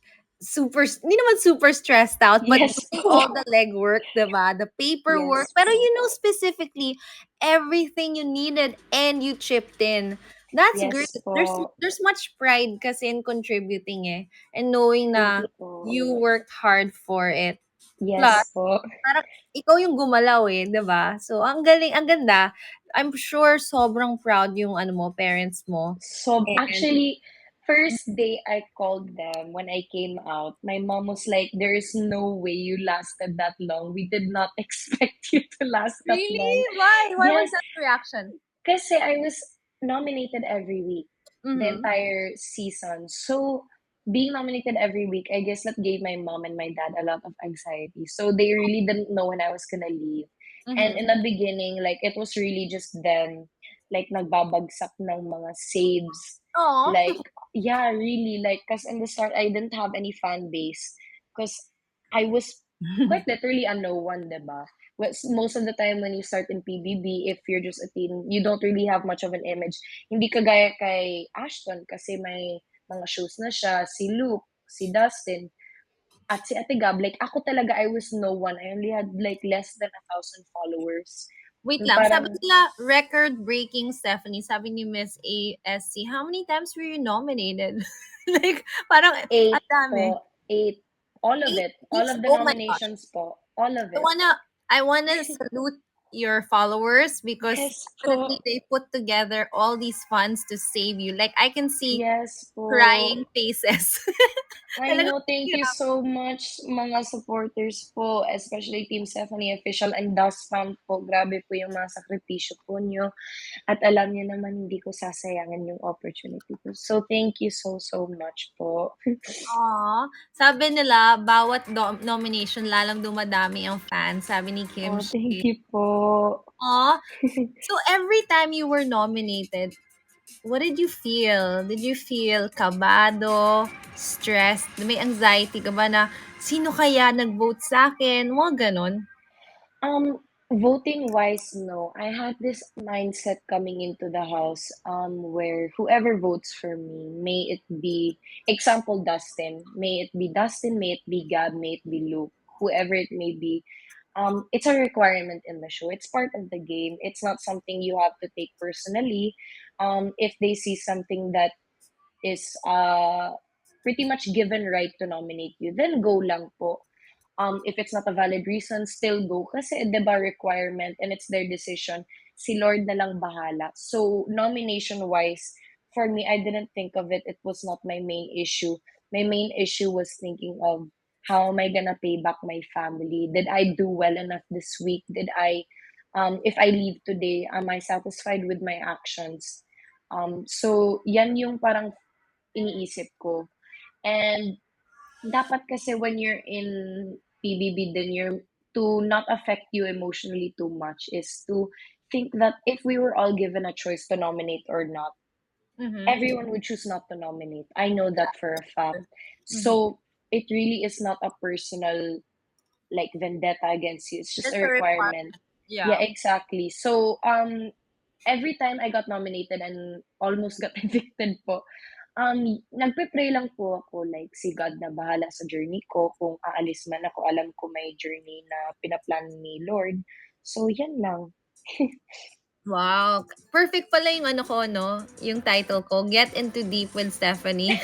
super, hindi naman super stressed out, but Yes doing po. all the legwork, diba? The paperwork. Yes Pero po. you know specifically everything you needed and you chipped in. That's great. Yes There's po. there's much pride kasi in contributing eh. And knowing Thank na you po. you worked hard for it. Plus, Yes po. parang ikaw yung gumalaw eh, 'di ba? So, ang galing, ang ganda. I'm sure sobrang proud yung ano mo, parents mo. So And actually, first day I called them when I came out, my mom was like, "There is no way you lasted that long. We did not expect you to last that long." really? Why? Why was Yes, that reaction? kasi I was nominated every week, the Mhm. entire season. So being nominated every week, I guess that gave my mom and my dad a lot of anxiety. So they really didn't know when I was gonna leave. And in Mhm. the beginning, like it was really just them, like nagbabagsak ng mga saves. Oh. Like, yeah, really, like, cause in the start, I didn't have any fan base. Cause I was quite literally a no one, diba? Most of the time when you start in PBB, if you're just a teen, you don't really have much of an image. Hindi kagaya kay Ashton kasi may mga shows na siya, si Luke, si Dustin, at si Ate Gab. Like, ako talaga, I was no one. I only had like less than 1,000 followers. Wait And lang, sabi parang nila record-breaking Stephanie, sabi ni Miss ASC, how many times were you nominated? Like, parang eight ang dami. po, eight. All of 8 it. All weeks? of the Oh my gosh. nominations po. All of I it. wanna I wanna salute your followers because Yes definitely po. they put together all these funds to save you. Like I can see Yes crying po. faces. I Talagang know. Thank you so much, mga supporters po, especially Team Stephanie Official and Das Fam po. Grabe po yung mga sakripisyo po nyo. At alam niyo naman, hindi ko sasayangin yung opportunity ko. So, thank you so, so much po. Aw, sabi nila bawat nomination lalong dumadami ang fans, sabi ni Kim Oh, Shi. thank you po. Aw, so every time you were nominated, what did you feel? Did you feel kabado, stressed, may anxiety ka ba na, "Sino kaya nag-vote sa'kin?" Mga gano'n? Voting wise, no. I had this mindset coming into the house, where whoever votes for me, may it be, example, Dustin, may it be Gab, may it be Luke, whoever it may be. It's a requirement in the show. It's part of the game. It's not something you have to take personally. If they see something that is pretty much given right to nominate you, then go lang po. If it's not a valid reason, still go. Kasi, di ba, requirement and it's their decision. Si Lord na lang bahala. So, nomination-wise, for me, I didn't think of it. It was not my main issue. My main issue was thinking of how am I gonna pay back my family? Did I do well enough this week? If I leave today, am I satisfied with my actions? So, yan yung parang iniisip ko. And dapat kasi when you're in PBB then you're to not affect you emotionally too much is to think that if we were all given a choice to nominate or not, Mhm. everyone would choose not to nominate. I know that for a fact. Mhm. So it really is not a personal like vendetta against you. It's just a That's a requirement. requirement. Yeah, Yeah. exactly. So every time I got nominated and almost got evicted po, nagpe-pray lang po ako like si God na bahala sa journey ko. Kung aalis man ako, alam ko may journey na pinaplan ni Lord. So, yan lang. Wow, perfect pala yung ano ko 'no, yung title ko, Get Into Deep with Stephanie.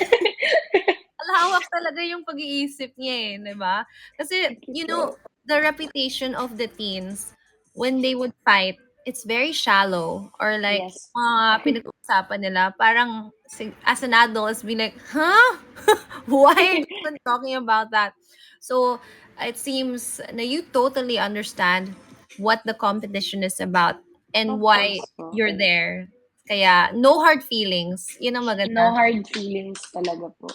Malawak talaga yung pag-iisip niya, eh, 'di ba? Kasi, Thank you you know, po. the reputation of the teens, when they would fight, it's very shallow or like Yes po. mga pinag-uusapan nila parang as an adult, be like, "Huh? Why are you even talking about that?" So, it seems na you totally understand what the competition is about and Of why course po. you're there. Kaya no hard feelings, yun ang No maganda. hard feelings talaga po.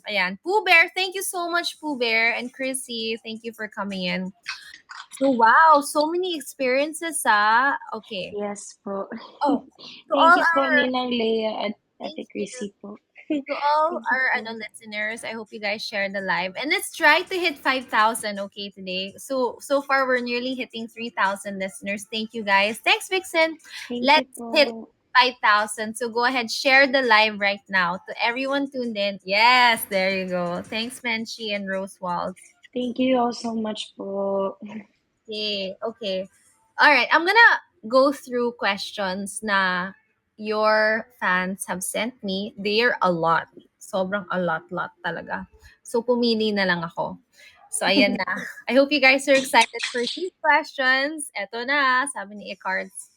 Ayan. Pooh Bear, thank you so much, Pooh Bear. And Chrissy, thank you for coming in. So, wow, so many experiences, ah. Okay. Yes po. Oh, to Thank all you po, our, Ninang Leia at thank Ate you. Chrissy po. To all Thank you our po. listeners, I hope you guys share the live. And let's try to hit 5,000, okay, today. So far, we're nearly hitting 3,000 listeners. Thank you, guys. Thanks, Vixen. Thank you Let's hit po. 5,000. So go ahead, share the live right now. To everyone tuned in. Yes, there you go. Thanks, Menchie and Rosewald. Thank you all so much po. Okay, okay. All right, I'm gonna go through questions na your fans have sent me, they're a lot. Sobrang a lot talaga. So, pumili na lang ako. So, ayan na. I hope you guys are excited for these questions. Eto na, sabi ni Icards.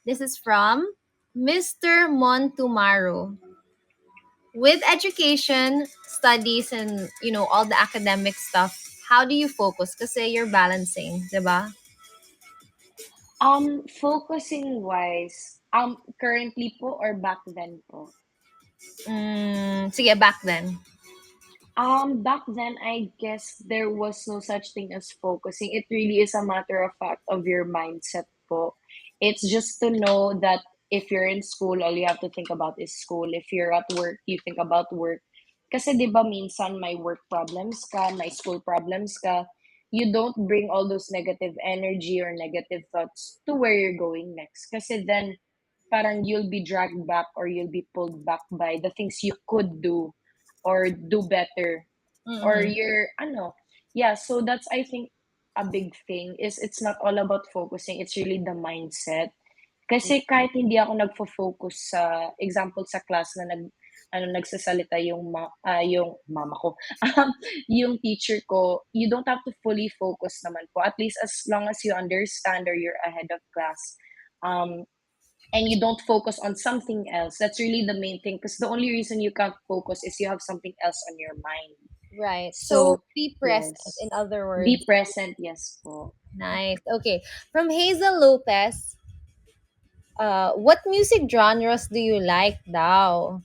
This is from Mr. Montumaro. With education, studies, and, all the academic stuff, how do you focus? Kasi you're balancing, di ba? Focusing wise, currently po or back then po? Sige, back then. Back then, I guess there was no such thing as focusing. It really is a matter of fact of your mindset po. It's just to know that if you're in school, all you have to think about is school. If you're at work, you think about work. Kasi 'di ba minsan may work problems ka, may school problems ka, you don't bring all those negative energy or negative thoughts to where you're going next. Kasi then parang you'll be dragged back or you'll be pulled back by the things you could do or do better or Mm-mm. you're ano yeah, so that's I think a big thing is it's not all about focusing, it's really the mindset. Kasi kahit hindi ako nagfo-focus sa example sa class na nagsasalita yung mama ko, yung teacher ko, you don't have to fully focus naman po. At least as long as you understand or you're ahead of class, um, and you don't focus on something else. That's really the main thing because the only reason you can't focus is you have something else on your mind. Right. So So, be present, yes. in other Be words. present, yes po. Nice. Okay. From Hazel Lopez, what music genres do you like daw?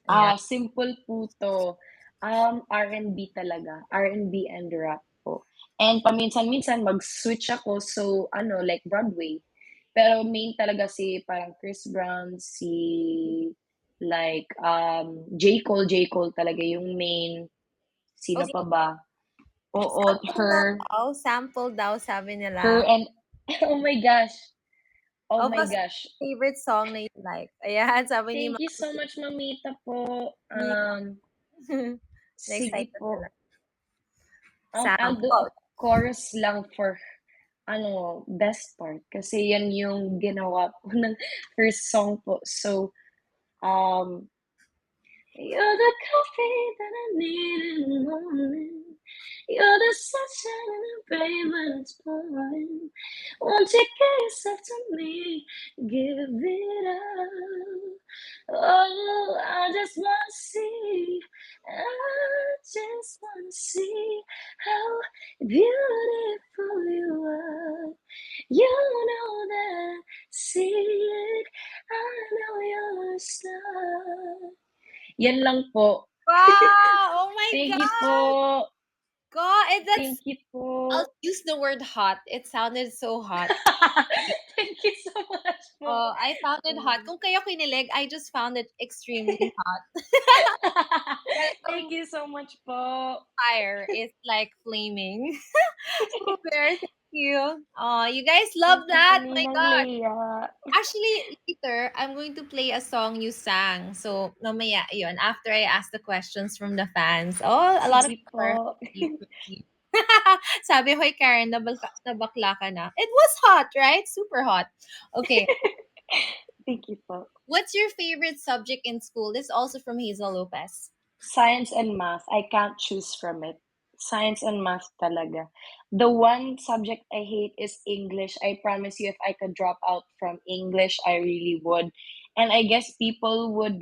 Ayan. Simple po 'to. R&B talaga, R&B and rap po. And paminsan-minsan mag-switch ako, so ano, like Broadway. Pero main talaga si parang Chris Brown, si like, J. Cole talaga yung main. Sino Okay. pa ba? Oo, Sample daw. Sample daw, sabi her nila. and oh my gosh. Oh Of my a gosh. favorite song na you like. Ayan, sabi ni Thank you so Mami. much, Mamita po. Sige Na-excited po. na lang. I'll do a Sample. chorus lang for best part kasi yan yung ginawa po ng first song po. So, um, you're the coffee that I need in the morning. You're the sunshine in the rain when it's pouring. Won't you give yourself to me? Give it up. Oh, I just wanna see. I just wanna see how beautiful you are. You know that. See it. I know you're a star. Yan lang po. Wow! Oh my Thank you God! po. God, Thank you I'll po. use the word hot. It sounded so hot. Thank you so much po. Oh, I found it hot. Kung kayo kinilig, I just found it extremely hot. Thank Welcome you so much po. fire. It's like flaming. Super, thank you. Oh, you guys love Thank you po, that. My Ninang God. Leia. Actually, later, I'm going to play a song you sang. So, mamaya, yun, after I ask the questions from the fans. Oh, a lot of Sige people are po. happy to see. Sabi, hoy, Karen, nabakla ka na. It was hot, right? Super hot. Okay. Thank you po. What's your favorite subject in school? This is also from Hazel Lopez. Science and math, I can't choose from it. Science and math talaga. The one subject I hate is English. I promise you, if I could drop out from English, I really would. And I guess people would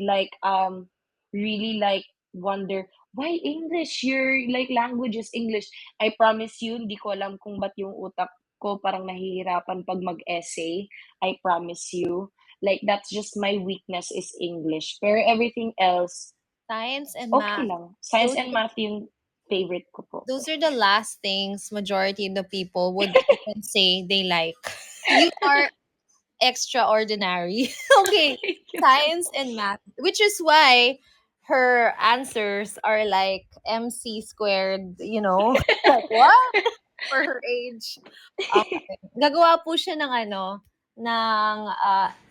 really like wonder, why English? Your like language is English. I promise you, hindi ko alam kung ba't yung utak ko parang nahihirapan pag mag-essay. I promise you. Like that's just my weakness is English. Pero everything else, Science and okay math. lang. Science Those and math yung favorite ko po. those are the last things majority of the people would even say they like. You are extraordinary. Okay. Thank you po. Science and math, which is why her answers are like MC squared, like what? For her age. Okay. Gagawa po siya ng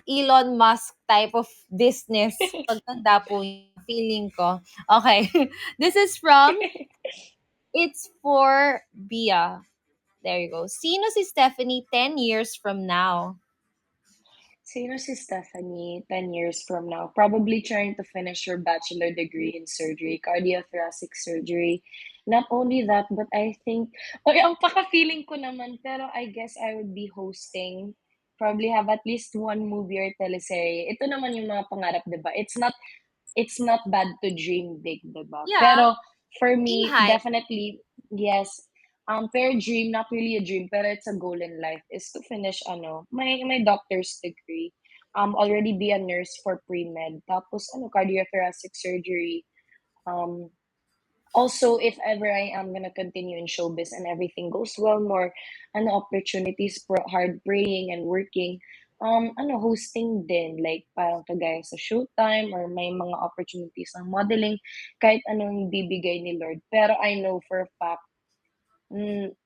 Elon Musk type of business. Pagtanda po niya, feeling ko. Okay. This is from It's for Bia. There you go. Sino si Stephanie 10 years from now? So, si Stephanie, 10 years from now, probably trying to finish your bachelor degree in surgery, cardiothoracic surgery. Not only that, but I think, okay, ang paka-feeling ko naman, pero I guess I would be hosting, probably have at least one movie or teleserye. Ito naman yung mga pangarap, di ba? It's not bad to dream big, 'di ba? Yeah, Pero for aim me, high. definitely, yes. Pero dream, not really a dream, pero it's a goal in life is to finish my doctor's degree. Already be a nurse for pre-med. Tapos cardiothoracic surgery. Um, Also, if ever I am gonna continue in showbiz and everything goes well, more opportunities for hard praying and working, hosting din, like parang kagaya sa Showtime or may mga opportunities ng modeling, kahit anong bibigay ni Lord. Pero I know for a fact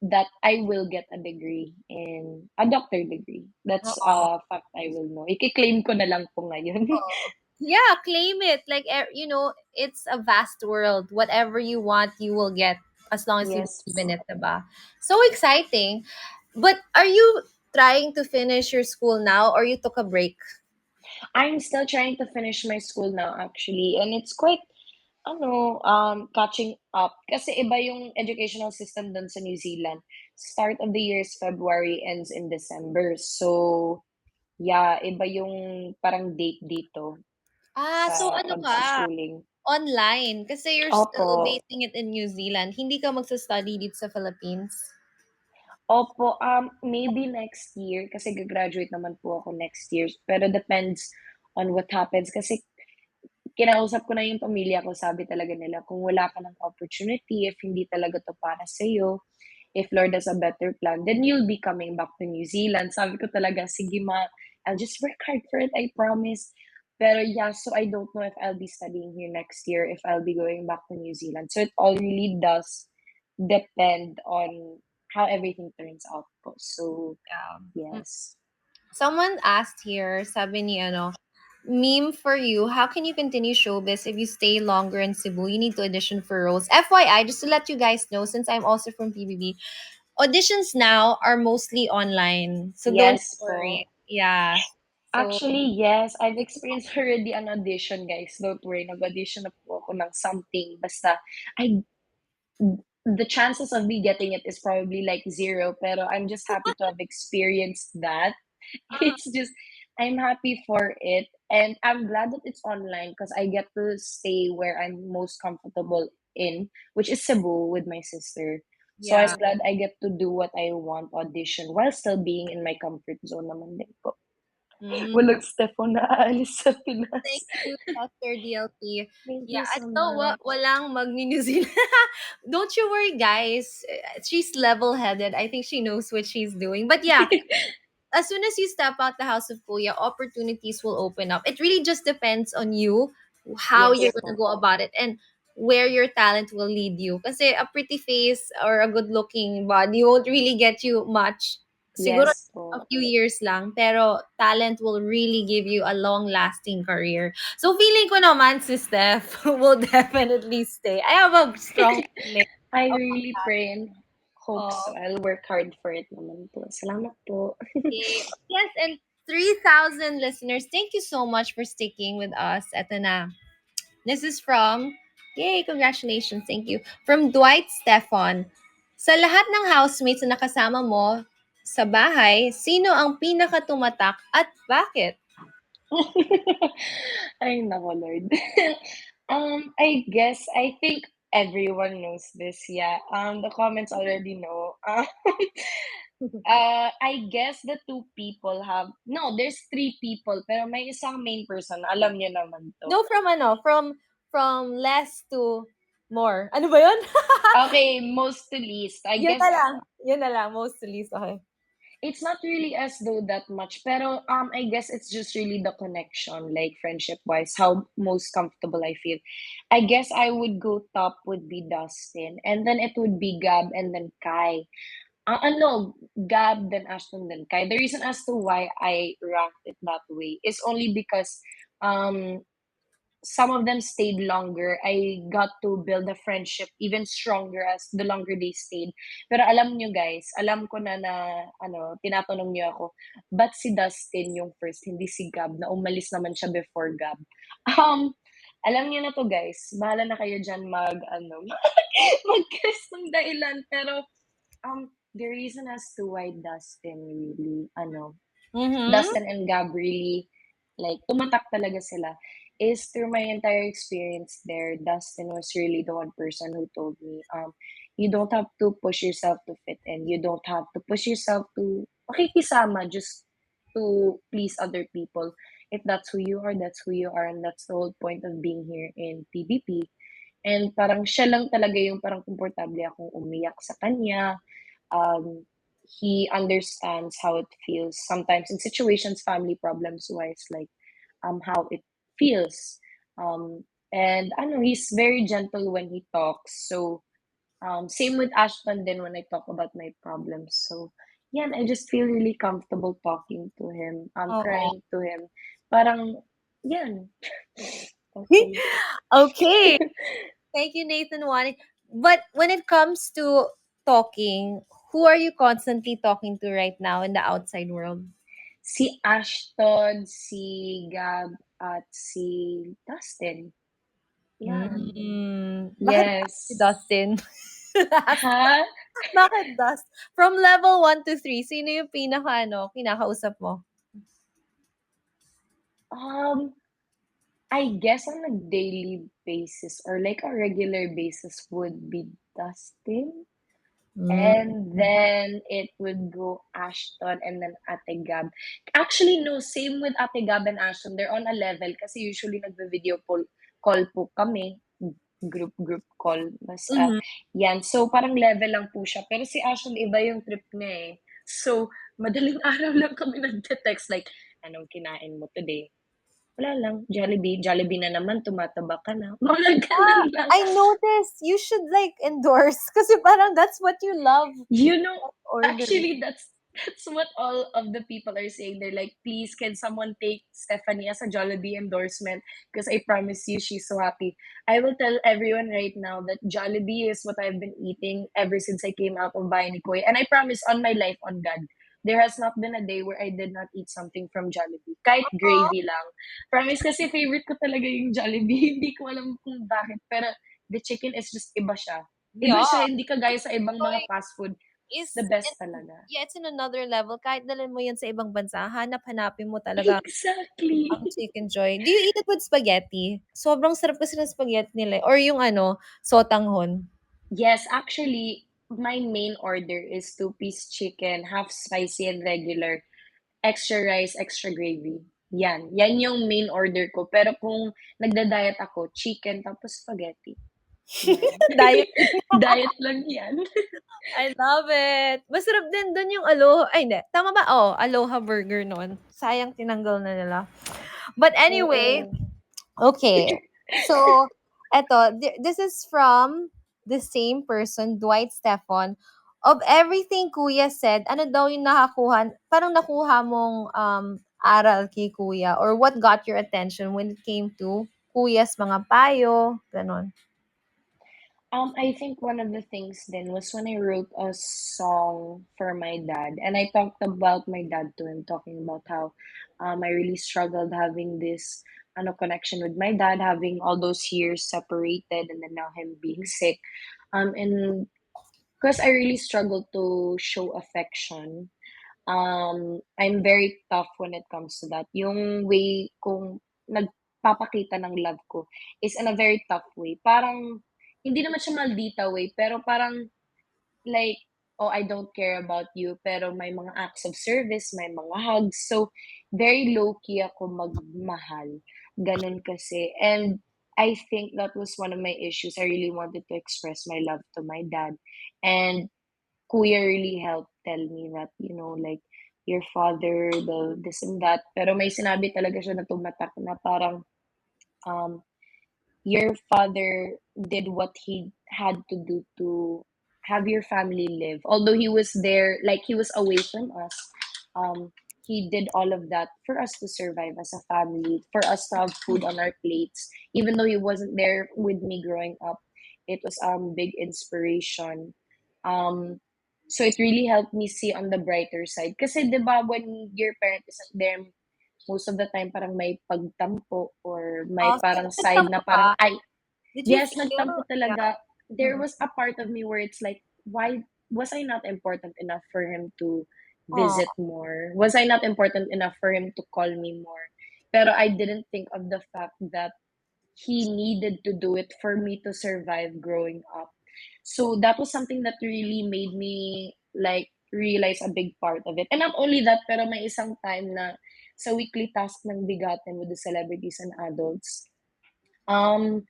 that I will get a degree in a doctor degree. That's Oo. a fact I will know. Iki-claim ko na lang po ngayon. Yeah, claim it. Like, it's a vast world. Whatever you want, you will get as long as you Yes believe in po. it, diba? So exciting. But are you trying to finish your school now or you took a break? I'm still trying to finish my school now actually, and it's quite catching up. Kasi iba yung educational system dun sa New Zealand. Start of the year is February, ends in December. So, yeah, iba yung parang date dito Ah, sa so ano ka? pagsuschooling. Online. Kasi you're Opo. still basing it in New Zealand. Hindi ka magsa-study dito sa Philippines. Opo, maybe next year kasi gagraduate naman po ako next year. Pero depends on what happens kasi kinausap ko na yung pamilya ko, sabi talaga nila, kung wala ka ng opportunity, if hindi talaga 'to para sa'yo, if Lord has a better plan, then you'll be coming back to New Zealand. Sabi ko talaga, "Sige ma, I'll just work hard for it, I promise." Pero yeah, so I don't know if I'll be studying here next year, if I'll be going back to New Zealand. So it all really does depend on how everything turns out po. So, Yeah. yes. Someone asked here, sabi ni meme for you, how can you continue showbiz if you stay longer in Cebu? You need to audition for roles. FYI, just to let you guys know, since I'm also from PBB, auditions now are mostly online. So don't Yes po. worry. Yeah. So, Actually, yes. I've experienced already an audition, guys. Don't worry. Nag-audition na po ako ng something. Basta, I, the chances of me getting it is probably like zero. Pero I'm just happy to have experienced that. uh, It's just, I'm happy for it. And I'm glad that it's online because I get to stay where I'm most comfortable in, which is Cebu with my sister. So I'm yeah. glad I get to do what I want, audition, while still being in my comfort zone naman din po. Mm. Walang Stefo na aalis sa Thank Pinas. you, Dr. DLP. Thank Yeah, you so ito, much. walang mag-New Zealand. Don't you worry, guys. She's level-headed. I think she knows what she's doing. But yeah, as soon as you step out the house of Kuya, opportunities will open up. It really just depends on you how you're Yes gonna po. go about it and where your talent will lead you. Kasi a pretty face or a good-looking body won't really get you much. Siguro Yes a po. few years lang, pero talent will really give you a long-lasting career. So feeling ko naman si Steph will definitely stay. I have a strong feeling. I really pray and hope so. Oh, I'll work hard for it naman po. Salamat po. okay. Yes, and 3,000 listeners, thank you so much for sticking with us. Eto na. This is from, yay, congratulations, thank you. From Dwight Stefan. Sa lahat ng housemates na nakasama mo sa bahay, sino ang pinakatumatak at bakit? Ay, nako, Lord. I guess, I think everyone knows this. Yeah. The comments already know. I guess the two people have, no, there's three people, pero may isang main person. Alam niyo naman to. No, from from less to more. Ano ba yun? Okay, most to least. I Yun guess na lang. Yun na lang, most least. Okay. it's not really as though that much, pero I guess it's just really the connection, like friendship wise, how most comfortable I feel. I guess I would go top would be Dustin, and then it would be Gab, and then Kai. No, Gab, then Ashton, then Kai. The reason as to why I ranked it that way is only because um some of them stayed longer. I got to build a friendship even stronger as the longer they stayed. Pero alam nyo guys, alam ko na ano, tinatanong nyo ako, ba't si Dustin yung first, hindi si Gab, na umalis naman siya before Gab? Um, alam niyo na to guys, bahala na kayo dyan ano, mag-guess ng dahilan. Pero, the reason as to why Dustin really, Mm-hmm. Dustin and Gab really, like, tumatak talaga sila, is through my entire experience there, Dustin was really the one person who told me, you don't have to push yourself to fit in. You don't have to push yourself to makikisama just to please other people. If that's who you are, that's who you are, and that's the whole point of being here in PBP. And parang siya lang talaga yung parang komportable akong umiyak sa kanya. Um, he understands how it feels sometimes in situations, family problems wise, like how it feels. And I know he's very gentle when he talks. So same with Ashton then when I talk about my problems. So yeah, and I just feel really comfortable talking to him, Oo. crying to him. Parang, yan. Okay. Okay. Thank you, Nathan Wani. But when it comes to talking, who are you constantly talking to right now in the outside world? Si Ashton, si Gab, at si Dustin. Yan. Bakit Yes. si Dustin? Ha? Bakit Dust? From level 1 to 3, sino yung kinakausap mo? Um, I guess on a daily basis or like a regular basis would be Dustin. Mm. And then it would go Ashton and then Ate Gab. Actually, no, same with Ate Gab and Ashton. They're on a level kasi usually nagbe-video call po kami. Group call. Mas, Mhm. yan. So, parang level lang po siya. Pero si Ashton, iba yung trip niya eh. So, madaling araw lang kami nagte-text like, anong kinain mo today? Wala lang, Jollibee. Jollibee na naman, tumataba ka na. Mga ganun lang. I noticed you should like endorse kasi parang that's what you love You know, ordering. actually, that's what all of the people are saying. They're like, please, can someone take Stephanie as a Jollibee endorsement? Because I promise you, she's so happy. I will tell everyone right now that Jollibee is what I've been eating ever since I came out of Bayan ni Kuya. And I promise on my life, on God, there has not been a day where I did not eat something from Jollibee. Kahit Oh, gravy lang. Promise kasi favorite ko talaga yung Jollibee. Hindi ko alam kung bakit. Pero the chicken is just iba siya. Iba yeah. siya, hindi kagaya sa ibang Joy mga fast food. It's the is best talaga. yeah, it's in another level. Kahit dalhin mo yan sa ibang bansa, hanap-hanapin mo talaga Exactly. ang Chicken Joy. Do you eat it with spaghetti? Sobrang sarap kasi ng spaghetti nila, eh. Or yung sotanghon. Yes, actually, my main order is two-piece chicken, half spicy and regular, extra rice, extra gravy. Yan. Yan yung main order ko. Pero kung nagda-diet ako, chicken tapos spaghetti. Yan. Diet. Diet lang yan. I love it. Masarap din dun yung aloha. Ay, hindi. Tama ba? Oh, aloha burger nun. Sayang tinanggal na nila. But anyway, Oo. okay. So, this is from the same person, Dwight Stefan. Of everything Kuya said, ano daw yung parang nakuha mong aral kay Kuya? Or what got your attention when it came to Kuya's mga payo? Ganon. I think one of the things then was when I wrote a song for my dad, and I talked about my dad to him, talking about how I really struggled having this connection with my dad, having all those years separated, and then now him being sick. And because I really struggled to show affection, I'm very tough when it comes to that. Yung way kung nagpapakita ng love ko is in a very tough way. Parang, hindi naman siya maldita way, pero parang, like, oh, I don't care about you, pero may mga acts of service, may mga hugs. So, very low-key ako magmahal. Ganun kasi. And I think that was one of my issues. I really wanted to express my love to my dad. And Kuya really helped tell me that, like, your father, the this and that. Pero may sinabi talaga siya na tumatak na parang, um, your father did what he had to do to have your family live. Although he was there, like he was away from us, um, he did all of that for us to survive as a family, for us to have food on our plates. Even though he wasn't there with me growing up, it was big inspiration. Um, so it really helped me see on the brighter side. Kasi 'di ba when your parent isn't there most of the time parang may pagtampo or may Oh, so parang side na nagtampo ka? parang ay Did you yes, feel? nagtampo Yeah. talaga. There Mm. was a part of me where it's like, why was I not important enough for him to Oh, visit more? Was I not important enough for him to call me more? Pero I didn't think of the fact that he needed to do it for me to survive growing up. So that was something that really made me like realize a big part of it. And not only that, pero may isang time na sa weekly task ng Bigatin with the celebrities and adults, um,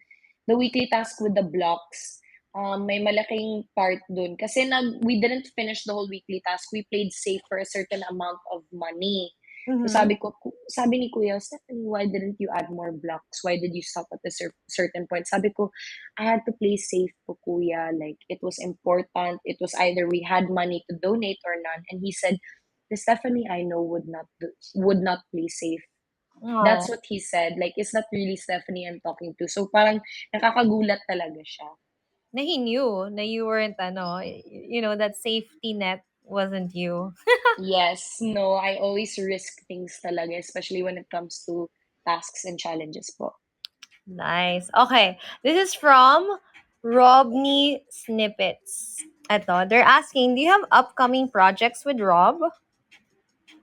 the weekly task with the blocks, may malaking part dun. Kasi we didn't finish the whole weekly task. We played safe for a certain amount of money. So mhm. sabi ni Kuya, Stephanie, why didn't you add more blocks? Why did you stop at a certain point? Sabi ko, I had to play safe po, Kuya. Like, it was important. It was either we had money to donate or none. And he said, the Stephanie I know would not play safe. Oh, That's what he said. Like, it's not really Stephanie I'm talking to. So, parang nakakagulat talaga siya. na he knew na you weren't ano, that safety net wasn't you. Yes, no, I always risk things talaga, especially when it comes to tasks and challenges po. Nice. Okay. This is from Robney Snippets. Eto, they're asking, do you have upcoming projects with Rob?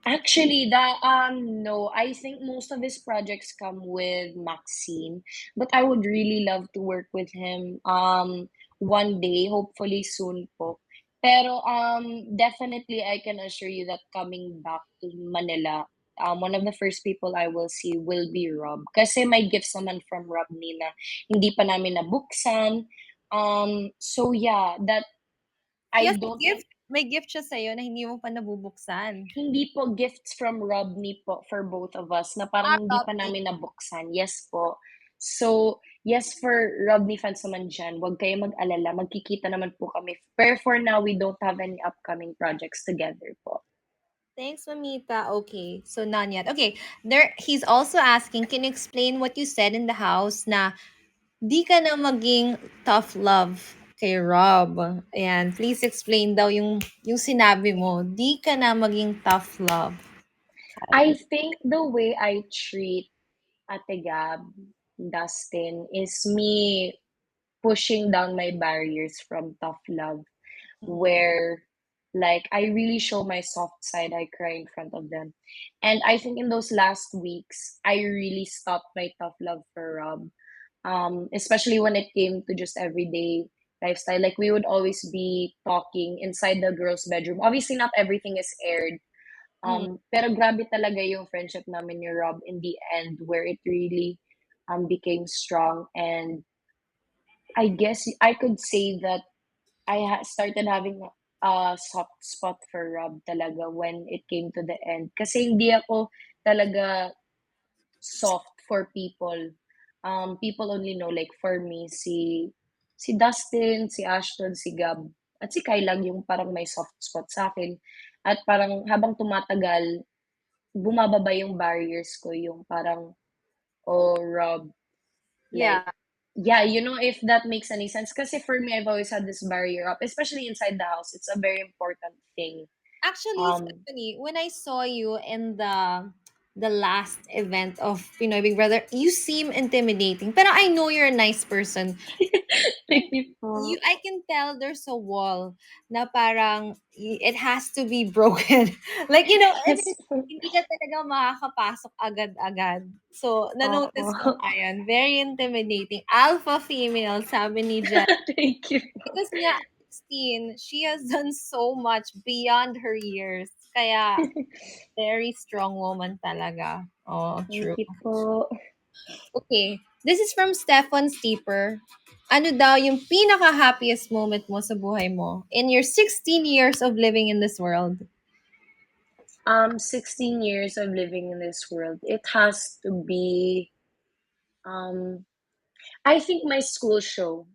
Actually, no, I think most of his projects come with Maxine, but I would really love to work with him one day, hopefully soon po. Pero definitely I can assure you that coming back to Manila, one of the first people I will see will be Rob. Kasi may gifts naman from Rob Nina, hindi pa namin nabuksan. So yeah, that He I has a don't gift. May gift siya sa'yo na hindi mo pa nabubuksan. Hindi po, gifts from Robney po for both of us na parang Ah, hindi pa Robney. namin nabuksan. Yes po. So, yes, for Robney fans naman dyan, huwag kayo mag-alala. Magkikita naman po kami. Pero for now, we don't have any upcoming projects together po. Thanks, Mamita. Okay, so none yet. Okay, there. He's also asking, can you explain what you said in the house na di ka na maging tough love kay Rob? Ayan, please explain daw yung sinabi mo. Di ka na maging tough love. I think the way I treat Ate Gab, Dustin, is me pushing down my barriers from tough love, where like I really show my soft side, I cry in front of them. And I think in those last weeks, I really stopped my tough love for Rob. Especially when it came to just everyday lifestyle. Like we would always be talking inside the girls' bedroom. Obviously, not everything is aired. Mm. Pero grabe talaga yung friendship namin ni Rob in the end, where it really became strong. And I guess I could say that started having a soft spot for Rob talaga when it came to the end. Kasi hindi ako talaga soft for people. People only know, like for me, si Dustin, si Ashton, si Gab, at si Kai lang yung parang may soft spot sa akin. At parang habang tumatagal, bumababa yung barriers ko, yung parang, oh, Rob, like, Yeah. yeah, if that makes any sense. Kasi for me, I've always had this barrier up, especially inside the house. It's a very important thing. Actually, Um, Stephanie, when I saw you in the last event of Pinoy Big Brother, you seem intimidating. But I know you're a nice person. thank you You po. I can tell there's a wall na parang it has to be broken. Like, Yes po. hindi ka talaga makakapasok agad-agad. So, Oo. na-notice ko nga yan. Very intimidating. Alpha female, sabi ni Jen. Thank you po. Because nga, 16, she has done so much beyond her years. Kaya, very strong woman talaga. Oh, Thank true. you po. Okay. This is from Stefan Steeper. Ano daw yung pinaka-happiest moment mo sa buhay mo in your 16 years of living in this world? 16 years of living in this world. It has to be, um, I think my school show.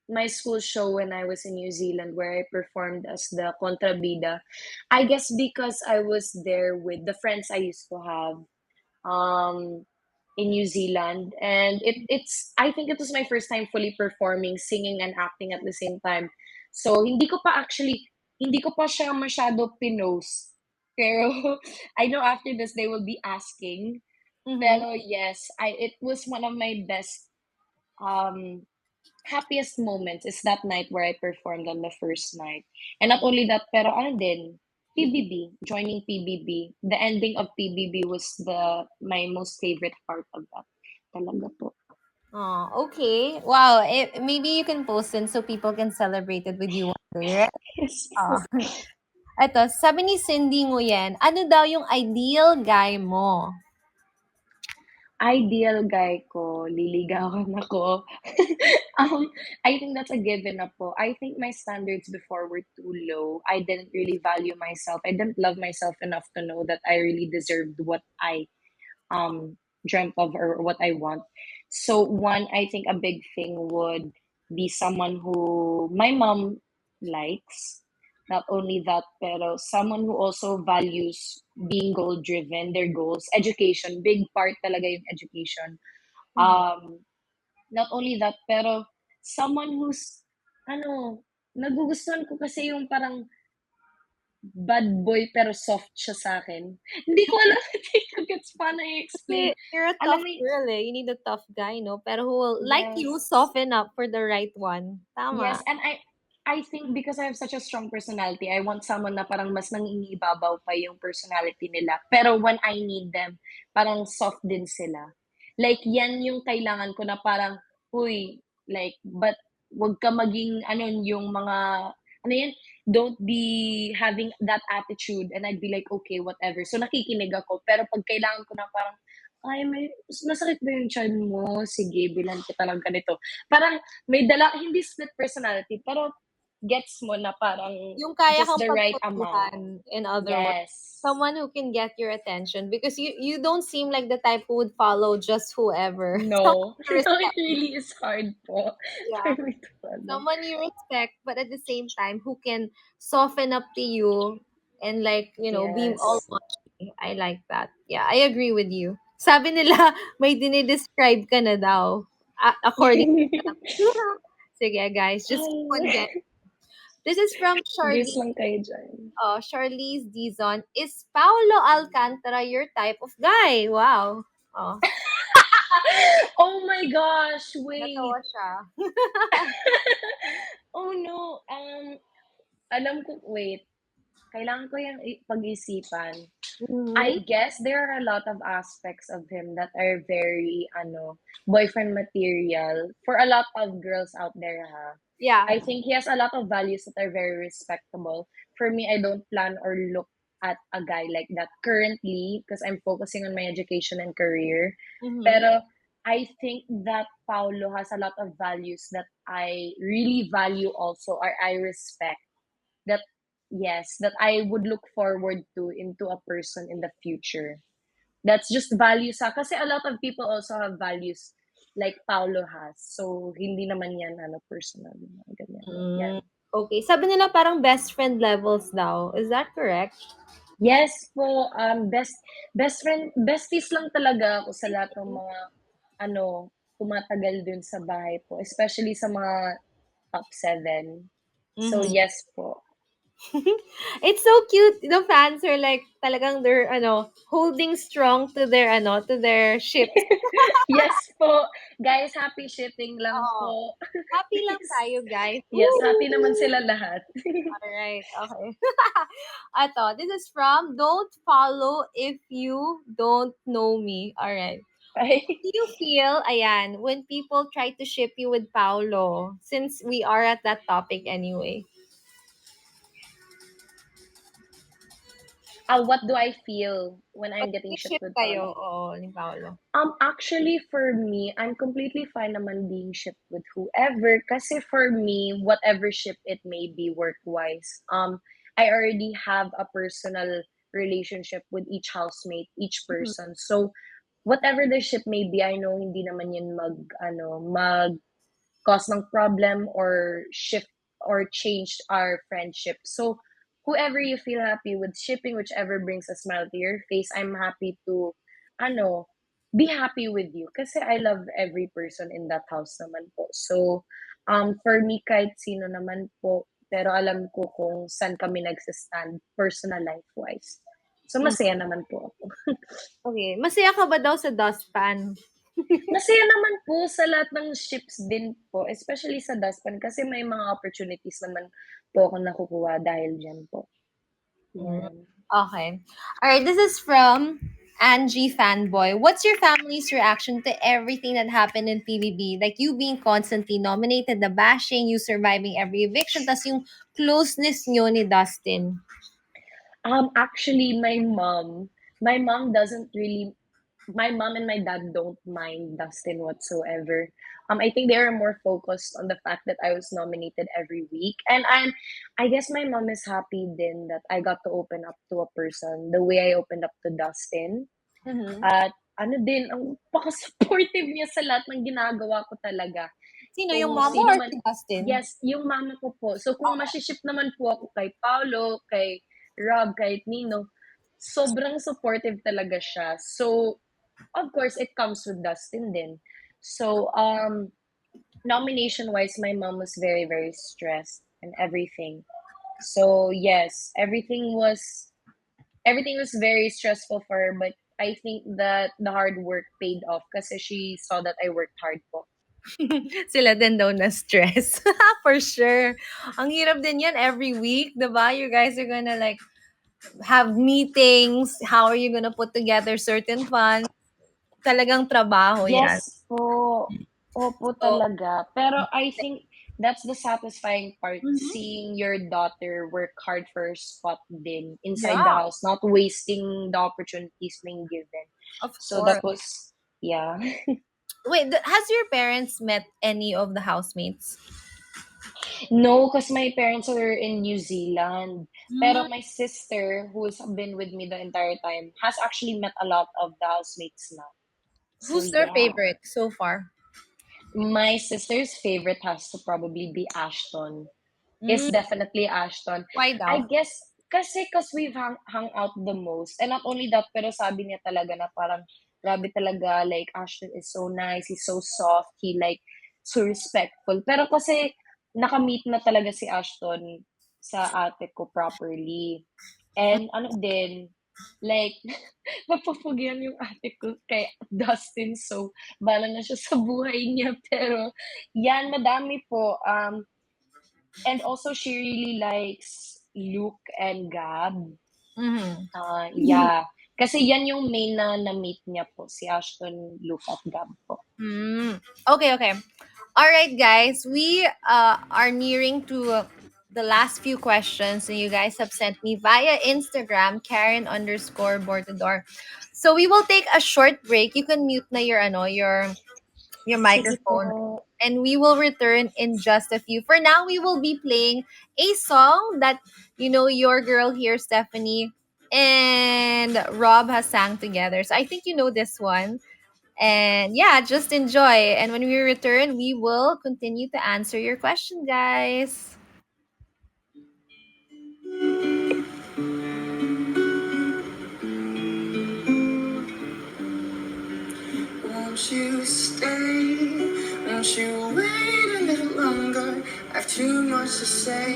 my school show when I was in New Zealand where I performed as the contrabida. I guess because I was there with the friends I used to have um in New Zealand, and it's I think it was my first time fully performing, singing and acting at the same time. So hindi ko pa siya masyado pinost. Pero I know after this they will be asking. Mm-hmm. Pero yes, I it was one of my best um happiest moments is that night where I performed on the first night. And not only that, pero ano din, PBB, joining PBB. The ending of PBB was my most favorite part of that. Talaga po. Oh, okay. Wow. Maybe you can post it so people can celebrate it with you one day, right? Yes Oh. po. Eto, sabi ni Cindy Nguyen, ano daw yung ideal guy mo? Ideal guy ko, liligawan ako. um, I think that's a given na po. I think my standards before were too low. I didn't really value myself. I didn't love myself enough to know that I really deserved what I um dreamt of or what I want. So one, I think a big thing would be someone who my mom likes. Not only that, pero someone who also values being goal driven, their goals, education, big part talaga yung education. Mhm. Not only that, pero someone who's ano, nagugustuhan ko kasi yung parang bad boy pero soft siya sa akin. Hindi ko alam, hindi ko gets paano i-explain. Kasi you're a Alam tough mo, girl eh. You need a tough guy, no? Pero who will, like you, yes. soften up for the right one. Yes, Tama. and I think because I have such a strong personality, I want someone na parang mas nangingibabaw pa yung personality nila. Pero when I need them, parang soft din sila. Like, yan yung kailangan ko na parang, huy, like, but wag ka maging, ano, yung mga, ano yan, don't be having that attitude. And I'd be like, okay, whatever. So, nakikinig ako. Pero pag kailangan ko na parang, ay, masakit ba yung chan mo? Sige, bilan kita lang ganito. Parang, may dala, hindi split personality, pero gets mo na parang Yung kaya just kang the right amount. pagtulungan, in other words. Yes. Someone who can get your attention because you don't seem like the type who would follow just whoever. Someone No. you No, it respect. really is hard po for Yeah. me to follow. Someone you respect, but at the same time who can soften up to you and like, be all Yes. watching. I like that. Yeah, I agree with you. Sabi nila, may dinidescribe ka na daw. According to them. Sige, guys, just keep on Ay, getting. This is from Grease Charlie. lang kayo dyan. Charlize Dizon. Is Paolo Alcantara your type of guy? Wow. Oh, Oh my gosh, wait. natawa siya. Oh no, alam ko, wait. Kailangan ko yung pag-isipan. Mhm. I guess there are a lot of aspects of him that are very boyfriend material for a lot of girls out there, ha. Yeah. I think he has a lot of values that are very respectable. For me, I don't plan or look at a guy like that currently because I'm focusing on my education and career. Mm-hmm. Pero I think that Paulo has a lot of values that I really value also or I respect that yes, that I would look forward to into a person in the future. That's just values ha. Kasi a lot of people also have values like Paulo has. So, hindi naman yan personal. Ganyan. Yan. Mm, okay. Sabi nila parang best friend levels daw. Is that correct? Yes po, best friend, besties lang talaga ako sa lahat ng mga tumatagal dun sa bahay po. Especially sa mga top 7. So, Mm-hmm. yes po. It's so cute. The fans are like talagang they're holding strong to their to their ships. Yes po. Guys, happy shipping lang Oh, po. happy lang Please. tayo, guys. Yes, happy Woo! naman sila lahat. All right. Okay. This is from Don't Follow If You Don't Know Me. All right. Bye. Do you feel, ayan, when people try to ship you with Paulo, since we are at that topic anyway? What do I feel when I'm Pag getting shipped ship with kayo, Paolo? ni Paulo. Actually, for me, I'm completely fine naman being shipped with whoever. Kasi for me, whatever ship it may be work-wise, I already have a personal relationship with each housemate, each Mhm. person. So, whatever the ship may be, I know hindi naman yan mag cause ng problem or shift or change our friendship. So whoever you feel happy with shipping, whichever brings a smile to your face, I'm happy to ano, be happy with you. Kasi I love every person in that house naman po. So, for me, kahit sino naman po, pero alam ko kung saan kami nagsistand personal life-wise. So, Mm. masaya naman po ako. Okay. Masaya ka ba daw sa dustpan? Masaya naman po sa lahat ng ships din po, especially sa dustpan kasi may mga opportunities naman po ako nakukuha dahil dyan po. Mm. Yan. Okay. All right. This is from Angie Fanboy. What's your family's reaction to everything that happened in PBB? Like you being constantly nominated, the bashing, you surviving every eviction, tas yung closeness nyo ni Dustin. Actually, my mom doesn't really, my mom and my dad don't mind Dustin whatsoever. I think they are more focused on the fact that I was nominated every week, and I guess my mom is happy then that I got to open up to a person the way I opened up to Dustin. Mm-hmm. At ano din, ang paka-supportive niya sa lahat ng ginagawa ko talaga. Sino, yung Kung mama sino or man, si Dustin? yes, yung mama ko po. So kung Okay. masiship naman po ako kay Paolo, kay Rob, kahit Nino, sobrang supportive talaga siya. So, of course, it comes with Dustin din. So, nomination wise, my mom was very, very stressed and everything. So, yes, everything was very stressful for her, but I think that the hard work paid off kasi she saw that I worked hard po. Sila din daw na stress. For sure. Ang hirap din yan every week, diba? You guys are gonna like have meetings. How are you gonna put together certain funds? Talagang trabaho yan. Yes po. Opo So, talaga. Pero I think that's the satisfying part, mhm. seeing your daughter work hard for her spot din inside the Yeah, house, not wasting the opportunities being given. of So course. that was, yeah. Wait, has your parents met any of the housemates? No, because my parents are in New Zealand. Mm. Pero my sister, who's been with me the entire time, has actually met a lot of the housemates now. So Who's their yeah. favorite so far? My sister's favorite has to probably be Ashton. Is Mm, definitely Ashton. why I daw? guess kasi cause we've hung out the most. And not only that, pero sabi niya talaga na parang grabe talaga, like Ashton is so nice, he's so soft, he like so respectful. Pero kasi nakamit na talaga si Ashton sa ate ko properly. And ano din, like, napapagyan yung ate ko kay Dustin. So, bala na siya sa buhay niya. Pero, yan, madami po. And also, she really likes Luke and Gab. Mm-hmm. Yeah. Kasi yan yung main na na-meet niya po, si Ashton, Luke at Gab po. Mm. Okay, okay. All right, guys. We are nearing to the last few questions, and you guys have sent me via Instagram, Karen_Bortador. So we will take a short break. You can mute na your your Sige microphone. po. And we will return in just a few. For now, we will be playing a song that your girl here, Stephanie, and Rob has sang together. So I think you know this one. And yeah, just enjoy. And when we return, we will continue to answer your question, guys. Won't you stay? Won't you wait a little longer? I have too much to say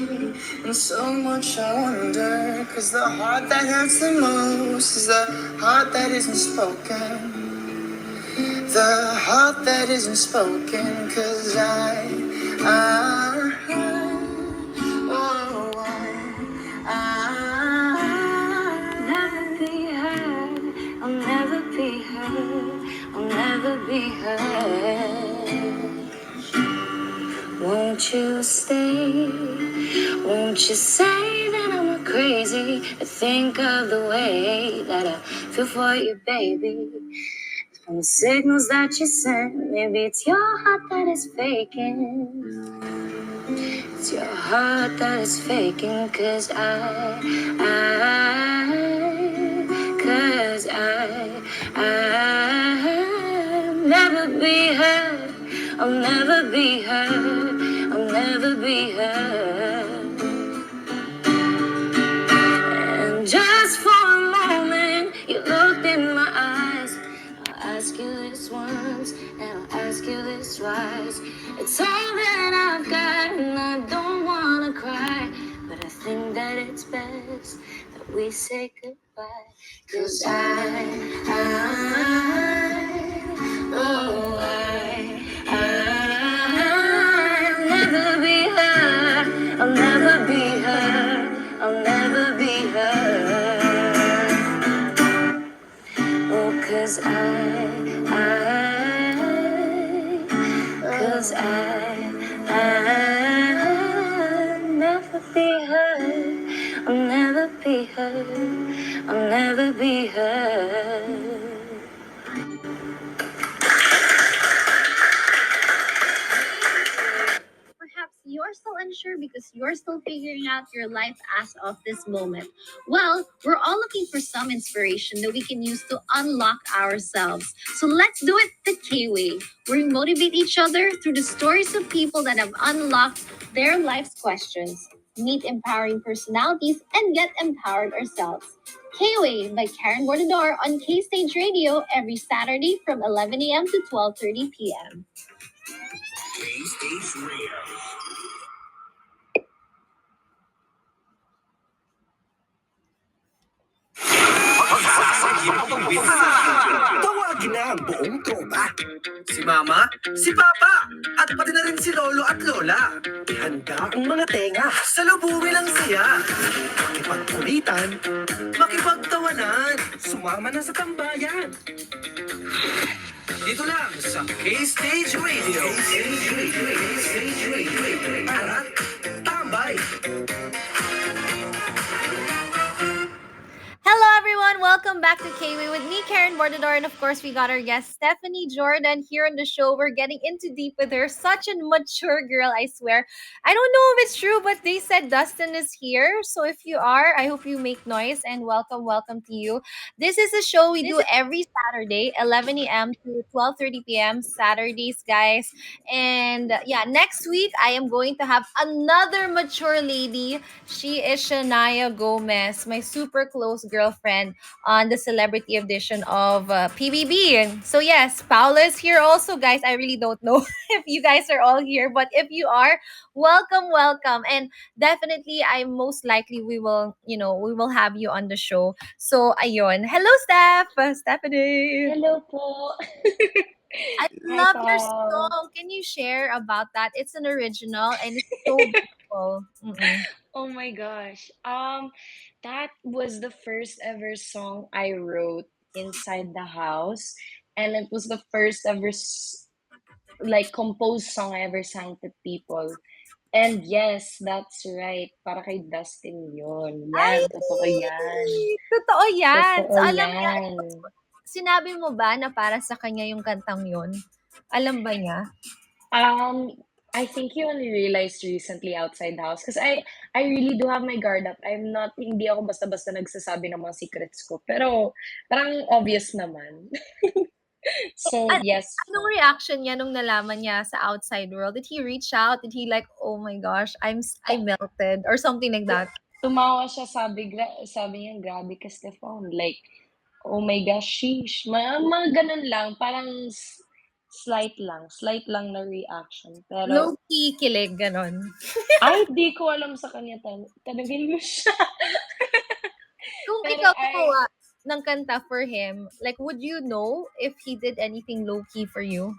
and so much I wonder. Cause the heart that hurts the most is the heart that isn't spoken. The heart that isn't spoken. Cause oh, I'll never be heard. I'll never be heard. I'll never be heard. Won't you stay? Won't you say that I'm crazy? I think of the way that I feel for you, baby. From the signals that you send, maybe it's your heart that is faking. It's your heart that is faking, I'll never be heard. I'll never be heard. never be her. And just for a moment, you looked in my eyes. I'll ask you this once, and I'll ask you this twice. It's all that I've got, and I don't wanna cry. But I think that it's best that we say goodbye. 'Cause oh, I'll never be her. I'll never be her. I'll never be her. Oh, I'll never be her. I'll never be her. I'll never be her. Perhaps you're still unsure because you're still figuring out your life as of this moment. Well, we're all looking for some inspiration that we can use to unlock ourselves. So let's do it the K way, where we motivate each other through the stories of people that have unlocked their life's questions, meet empowering personalities, and get empowered ourselves. K-Way by Karen Bordador on K-Stage Radio every Saturday from 11 a.m. to 12:30 p.m. K-Stage Radio. Tawagin na ang buong tropa. Si Mama, si Papa, at pati na rin si Lolo at Lola. Ihanda ang mga tenga. Salubungin ang saya. Makipagkulitan, makipagtawanan. Sumama na sa tambayan. Dito lang sa K-Stage Radio. K-Stage Radio. Arat, tambay. Hello, everyone. Welcome back to K-Way with me, Karen Bordador. And of course, we got our guest, Stephanie Jordan, here on the show. We're getting into deep with her. Such a mature girl, I swear. I don't know if it's true, but they said Dustin is here. So if you are, I hope you make noise and welcome to you. This is a show we do every Saturday, 11 a.m. to 12:30 p.m. Saturdays, guys. And yeah, next week, I am going to have another mature lady. She is Shania Gomez, my super close girlfriend on the celebrity edition of PBB. So yes, Paula is here also, guys. I really don't know if you guys are all here, but if you are, welcome. And definitely, I most likely we will have you on the show. So ayun. Hello, Stephanie. Hello po. I Hi, love your Pao. song. Can you share about that? It's an original and it's so beautiful. Mm-mm. Oh my gosh. That was the first ever song I wrote inside the house, and it was the first ever like composed song I ever sang to people. And yes, that's right. Para kay Dustin yun. Ay, Yan, totoo yan. totoo yan. So, Totoo alam niya, yan. sinabi mo ba na para sa kanya yung kantang yun? Alam ba niya? Um, I think he only realized recently outside the house because I really do have my guard up. Hindi ako basta-basta nagsasabi ng mga secrets ko. Pero parang obvious naman. So, An- yes Anong po. reaction niya nung nalaman niya sa outside world? Did he reach out? Did he like, oh my gosh, I melted or something like that? Tumawa siya, sabi niya, grabe ka, Stefan. Like, oh my gosh, sheesh. Mga ganun lang, parang slight lang na reaction. Pero, Low-key kilig, ganon. ay, di ko alam sa kanya, tanungin mo siya. Kung Pero ikaw I, gumawa ng kanta for him, like, would you know if he did anything low-key for you?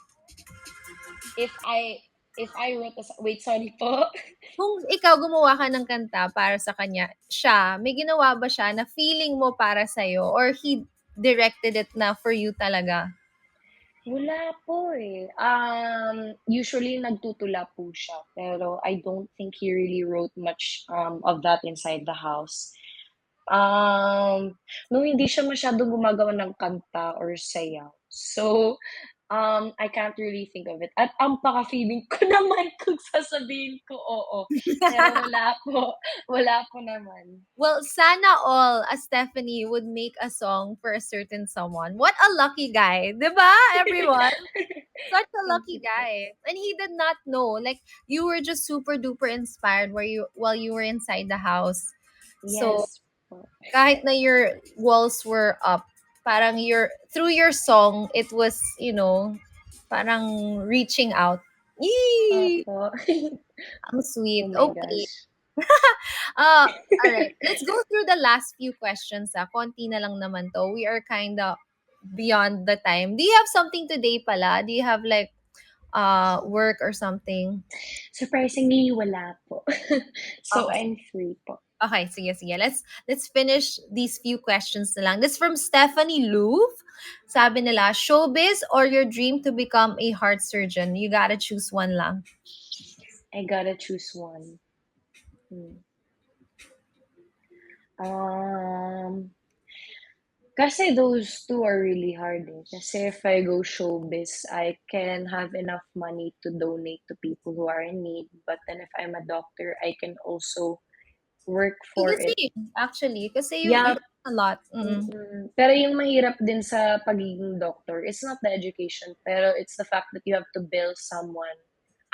if I, if I wrote wait, sorry po. Kung ikaw gumawa ka ng kanta para sa kanya, siya, may ginawa ba siya na feeling mo para sa'yo or he directed it na for you talaga? Wala po eh. Usually nagtutula po siya, pero I don't think he really wrote much of that inside the house. Nung hindi siya masyadong gumagawa ng kanta or sayaw. So, I can't really think of it. At ang paka-feeling ko naman kung sasabihin ko oo. Pero wala po. Wala po naman. Well, sana all, as Stephanie, would make a song for a certain someone. What a lucky guy, 'di ba, everyone? Such a Thank lucky you po. guy. And he did not know. Like, you were just super duper inspired while you were inside the house. So, Yes po. kahit na your walls were up, parang through your song, it was, parang reaching out. Yee! Opo. Ang sweet. Oh my Okay. gosh. All right. Let's go through the last few questions. Konti na lang naman to. We are kind of beyond the time. Do you have something today pala? Do you have like work or something? Surprisingly, wala po. So, Okay. I'm free po. Okay, sige. Let's finish these few questions na lang. This from Stephanie Louvre. Sabi nila, showbiz or your dream to become a heart surgeon? You gotta choose one lang. I gotta choose one. Kasi those two are really hard eh. Kasi if I go showbiz, I can have enough money to donate to people who are in need. But then if I'm a doctor, I can also work You for the it. same, actually. Kasi Yeah, you a lot. pero yung mahirap din sa pagiging doctor, it's not the education, pero it's the fact that you have to bill someone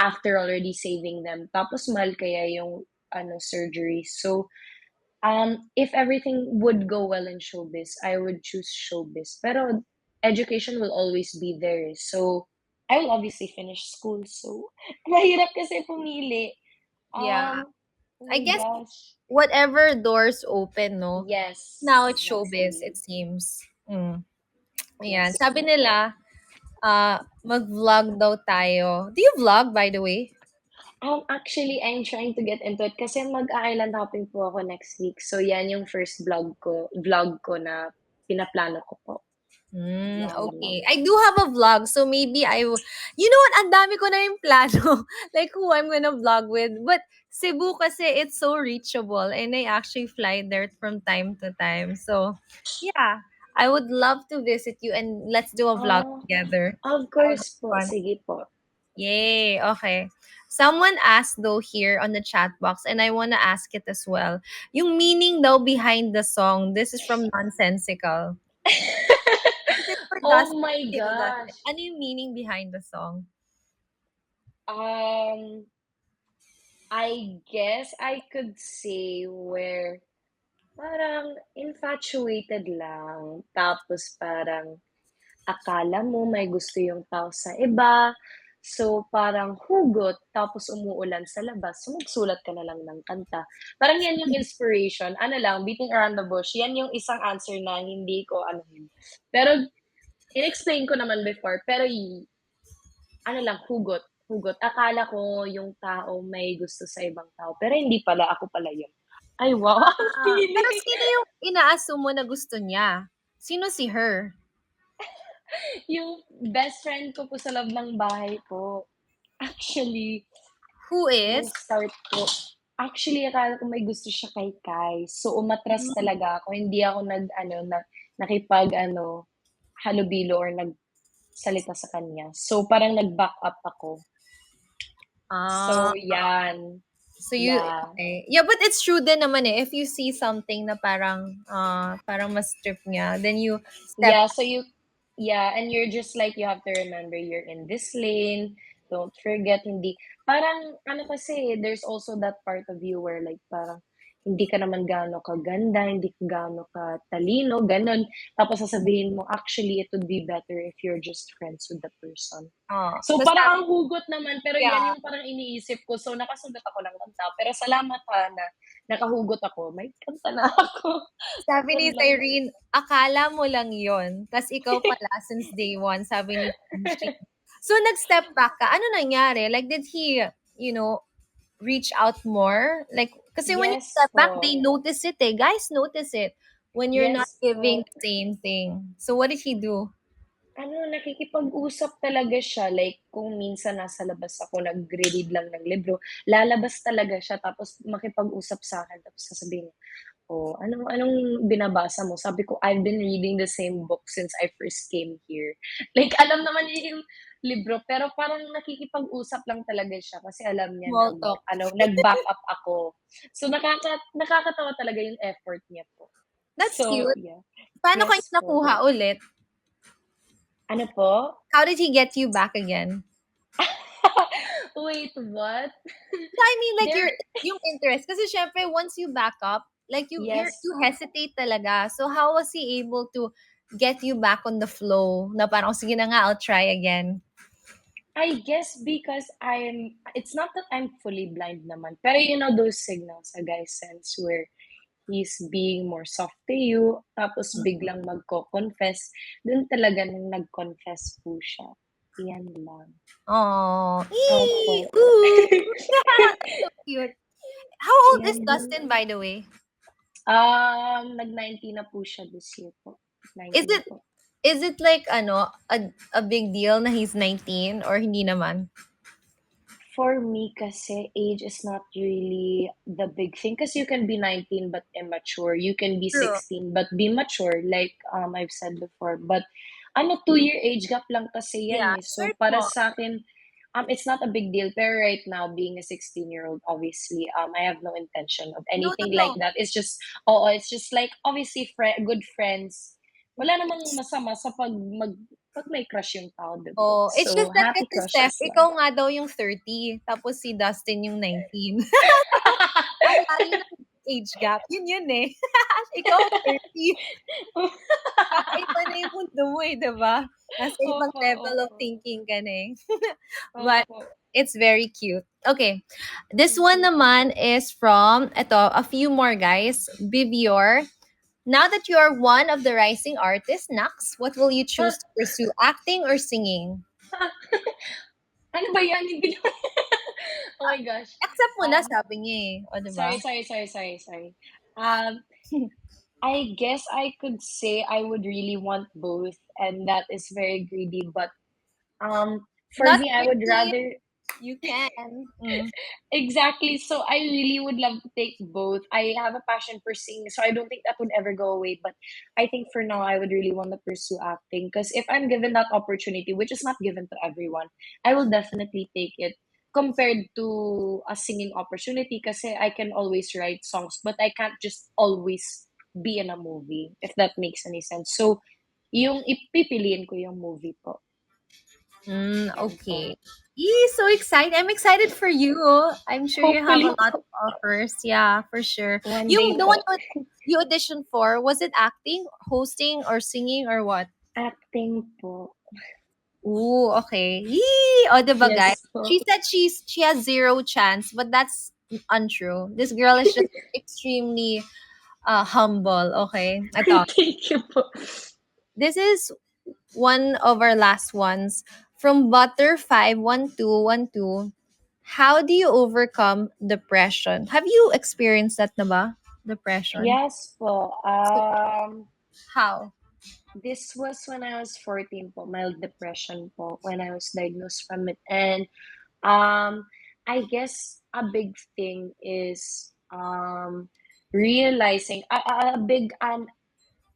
after already saving them. Tapos mahal kaya yung surgery. So, if everything would go well in showbiz, I would choose showbiz. Pero education will always be there. So, I will obviously finish school. So, mahirap kasi pumili. Yeah. Oh I my guess gosh. whatever doors open, no? Yes, Now it's showbiz, exactly. it seems. Ayan. Yes Sabi po. nila, mag-vlog daw tayo. Do you vlog, by the way? Actually, I'm trying to get into it kasi mag-island hopping po ako next week. So, yan yung first vlog ko na pinaplano ko po. Yan Okay. naman. I do have a vlog, so maybe you know what, ang dami ko na yung plano, like who I'm gonna vlog with. But Cebu kasi it's so reachable and I actually fly there from time to time. So, yeah, I would love to visit you and let's do a vlog Oh, together. of That would course be po. fun. Sige po. Yay. Okay. Someone asked though here on the chat box, and I want to ask it as well. Yung meaning daw behind the song, this is from Nonsensical. For Oh Dustin my Till Dustin, gosh. ano yung meaning behind the song? I guess I could say where parang infatuated lang. Tapos parang akala mo may gusto yung tao sa iba. So, parang hugot, tapos umuulan sa labas. So, magsulat ka na lang ng kanta. Parang yan yung inspiration. Ano lang, beating around the bush. Yan yung isang answer na hindi ko anuhin. Pero, in-explain ko naman before. Pero, ano lang, hugot. Hugot. Akala ko yung tao may gusto sa ibang tao. Pero hindi pala, ako pala yun. Ay, wow, ang Pero feeling. sino yung ina-assume mo na gusto niya? Sino si her? Yung best friend ko po sa loob ng bahay ko. Actually, Who yung is? start ko. Actually, akala ko may gusto siya kay Kai. So, umatras talaga ako. Hindi ako nakipag, halubilo or nagsalita sa kanya. So, parang nag-back up ako. Ah, So, yan. so you, Yeah. okay. Yeah, but it's true din naman eh. If you see something na parang mas trip niya, then you step. Yeah, and you're just like, you have to remember you're in this lane. Don't forget, parang, kasi, there's also that part of you where like, parang, hindi ka naman gaano kaganda, hindi ka gaano ka talino, ganun. Tapos sasabihin mo, actually, it would be better if you're just friends with the person. So, Tas parang ang hugot naman, pero yan yeah. yung parang iniisip ko. So, nakasulat ako ng kanta. Pero salamat na nakahugot ako. May kanta na ako. Sabi ni Yun lang. Cyrene, akala mo lang yon. Tas ikaw pala since day one, sabi ni Tishi. So, nag-step back ka. Ano nangyari? Like, did he, reach out more? Like, kasi when you Yes step back, po. they notice it eh. Guys notice it when you're not Yes giving po. the same thing. So, what did he do? Nakikipag-usap talaga siya. Like, kung minsan nasa labas ako, nagre-read lang ng libro, lalabas talaga siya, tapos makipag-usap sa akin, tapos sasabihin niya, ko, anong binabasa mo? Sabi ko, I've been reading the same book since I first came here. Like, alam naman niya yung libro, pero parang nakikipag-usap lang talaga siya kasi alam niya na Small talk. nag-back up ako. So, nakakatawa talaga yung effort niya po. That's So, cute. yeah. Paano kayo Yes po. nakuha ulit? Ano po? How did he get you back again? Wait, what? So, I mean, like, There, yung interest. Kasi syempre, once you back up, like, yes. you hesitate talaga. So, how was he able to get you back on the flow? Na parang, sige na nga, I'll try again. I guess because it's not that I'm fully blind naman, pero you know those signals a guy sends where he's being more soft to you, tapos biglang magko-confess, dun talaga nung nag-confess po siya. Yan lang. Oh, Opo. ooh, so cute. How old is Yan lang. Dustin, by the way? Nag-19 na po siya this year po. Is 19 na it po. is it like a big deal na he's 19 or hindi naman? For me kasi, age is not really the big thing kasi you can be 19 but immature. You can be True. 16 but be mature like I've said before. But 2-year age gap lang kasi yan Yeah, eh. So short para mo. sa akin, it's not a big deal. Pero right now, being a 16-year-old, obviously, I have no intention of No, anything no, like no. that. It's just like, obviously, good friends. Wala namang masama sa pag may crush yung tao, diba? Oh, it's So, just that happy kasi Steph, crushes lang. ikaw nga daw yung 30, tapos si Dustin yung 19. Ang layo ng age gap. Yun eh. Ikaw 30. Kakaiba na yung mundo mo eh, diba? Nasa ibang Opo, level of opo. thinking ka na eh. But Opo. it's very cute. Okay. This one naman is from, a few more guys. Bibior. Now that you are one of the rising artists, Nax, what will you choose to pursue? Acting or singing? Ano ba yan? Hindi Oh my gosh. Accept mo na, Um, sabi niya eh. O, diba? sorry. Um, I guess I could say I would really want both, and that is very greedy. But for Not me, I would really. rather You can. Mm. exactly. So I really would love to take both. I have a passion for singing, so I don't think that would ever go away. But I think for now, I would really want to pursue acting because if I'm given that opportunity, which is not given to everyone, I will definitely take it. Compared to a singing opportunity, because I can always write songs, but I can't just always be in a movie, if that makes any sense. So, yung ipipiliin ko yung movie po. Yan po. Okay. So excited. I'm excited for you. I'm sure you have a Hopefully lot po, of offers. Yeah, for sure. one day Yung the one po. you auditioned for, was it acting, hosting, or singing, or what? Acting po. Ooh, okay. O, diba, guys? Yes po. She said she has zero chance, but that's untrue. This girl is just extremely humble. Okay. Ito. Thank you po. This is one of our last ones from Butter51212. How do you overcome depression? Have you experienced that na ba? Depression. Yes po. So, how? This was when I was 14 po, mild depression po, when I was diagnosed from it. And I guess a big thing is realizing a big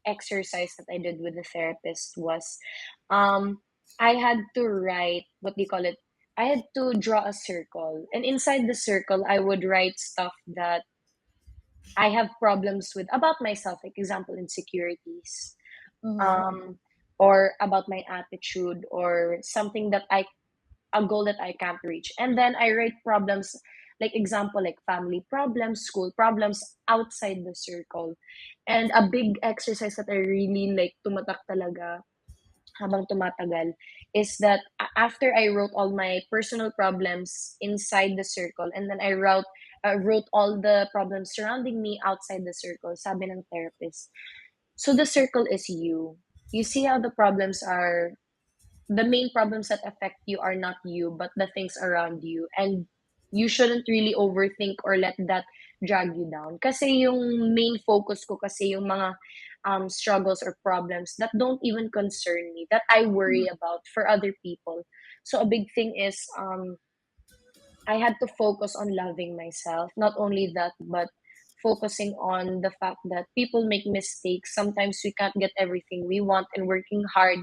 exercise that I did with the therapist was I had to write, what do you call it? I had to draw a circle. And inside the circle, I would write stuff that I have problems with about myself, like example, insecurities, Mhm. um, or about my attitude, or something that a goal that I can't reach. And then I write problems, like example, like family problems, school problems outside the circle. And a big exercise that I really like tumatak talaga habang tumatagal is that after I wrote all my personal problems inside the circle, and then I wrote all the problems surrounding me outside the circle, sabi ng therapist. So the circle is you. You see how the problems are, the main problems that affect you are not you, but the things around you. And you shouldn't really overthink or let that drag you down. Kasi yung main focus ko kasi yung mga struggles or problems that don't even concern me, that I worry about for other people. So a big thing is I had to focus on loving myself. Not only that, but focusing on the fact that people make mistakes. Sometimes we can't get everything we want, and working hard,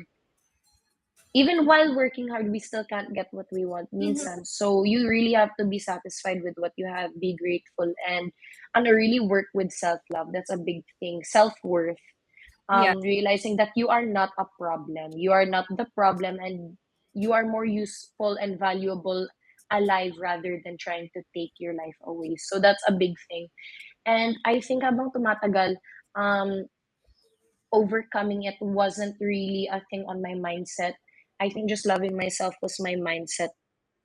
even while working hard, we still can't get what we want Mhm. minsan. So you really have to be satisfied with what you have, be grateful, and really work with self-love. That's a big thing. Self-worth. Yeah. Realizing that you are not a problem. You are not the problem, and you are more useful and valuable alive rather than trying to take your life away. So that's a big thing. And I think habang tumatagal, um, overcoming it wasn't really a thing on my mindset. I think just loving myself was my mindset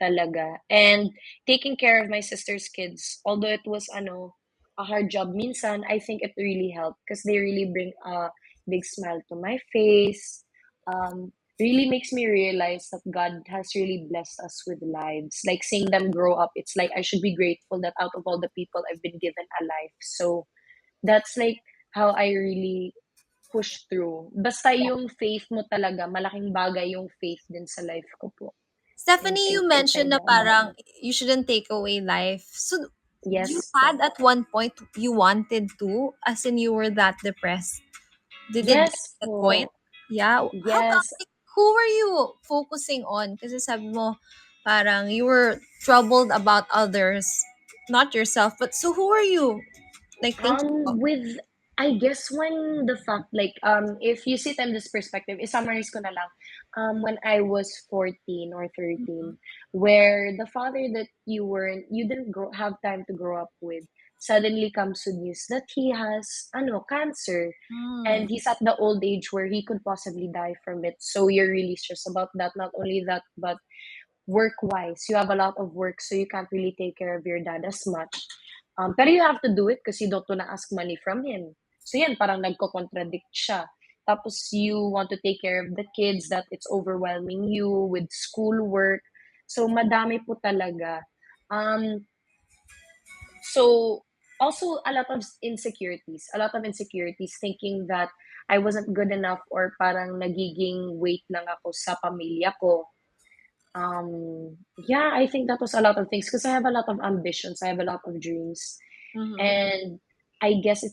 talaga. And taking care of my sister's kids, although it was a hard job minsan, I think it really helped because they really bring a big smile to my face. Really makes me realize that God has really blessed us with lives. Like seeing them grow up, it's like I should be grateful that out of all the people I've been given a life. So that's like how I really push through. Basta yung faith mo talaga, malaking bagay yung faith din sa life ko po. Yung Stephanie, you faith ko kay mentioned na God. parang you shouldn't take away life. So, you Yes had po. at one point you wanted to, as in you were that depressed. Did it get to Yes that point? po. Yeah. How come? Yes. Like, who were you focusing on? Kasi sabi mo, parang you were troubled about others, not yourself. But so who are you? Like thinking of? With I guess when the fact like if you see it in this perspective, summarize ko na lang. When I was 14 or 13, where the father that you didn't have time to grow up with suddenly comes with news that he has cancer, Hmm. and he's at the old age where he could possibly die from it. So you're really stressed about that. Not only that, but work wise, you have a lot of work, so you can't really take care of your dad as much. Pero you have to do it because you don't wanna ask money from him. So yan, parang nagko-contradict siya. Tapos you want to take care of the kids, that it's overwhelming you with schoolwork. So madami po talaga. Um, so also a lot of insecurities thinking that I wasn't good enough or parang nagiging weight lang ako sa pamilya ko. Yeah, I think that was a lot of things because I have a lot of ambitions, I have a lot of dreams, Mm-hmm. and I guess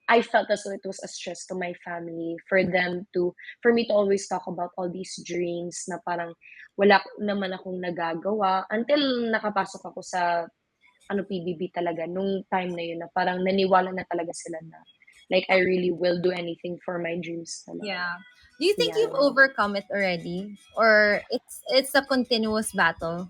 I felt as though it was a stress to my family for me to always talk about all these dreams na parang wala naman akong nagagawa until nakapasok ako sa PBB talaga nung time na yun na parang naniwala na talaga sila na like I really will do anything for my dreams talaga. Yeah. Do you think you've Yeah. overcome it already, or it's a continuous battle?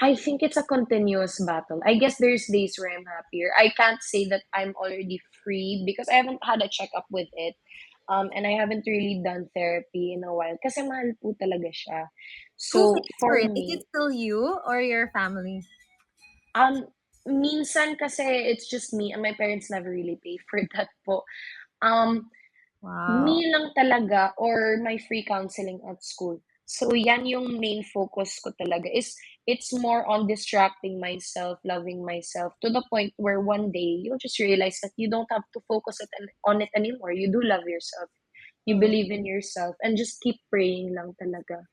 I think it's a continuous battle. I guess there's days where I'm happier. I can't say that I'm already free because I haven't had a checkup with it. And I haven't really done therapy in a while kasi mahal po talaga siya. Who So pays for for it? Is it me, still you or your family? minsan kasi it's just me and my parents never really pay for that po. Um, Wow. Me lang talaga or my free counseling at school. So yan yung main focus ko talaga is it's more on distracting myself, loving myself to the point where one day you'll just realize that you don't have to focus on it anymore. You do love yourself. You Hmm. believe in yourself and just keep praying lang talaga.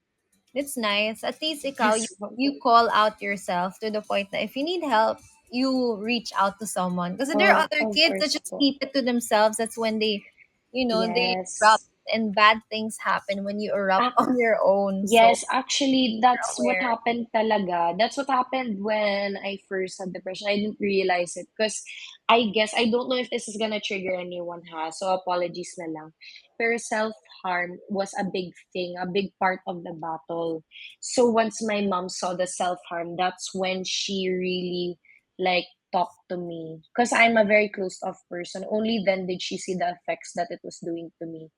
It's nice. At least ikaw, Yes. you call out yourself to the point that if you need help, you reach out to someone. Because there are other Of kids that course just po. keep it to themselves. That's when they erupt Yes. and bad things happen when you erupt on your own. So Yes, actually, you're that's what aware. happened talaga. That's what happened when I first had depression. I didn't realize it because I guess I don't know if this is gonna trigger anyone ha. So apologies na lang. Pero self-harm was a big thing, a big part of the battle. So once my mom saw the self-harm, that's when she really like talked to me. Because I'm a very closed off person. Only then did she see the effects that it was doing to me.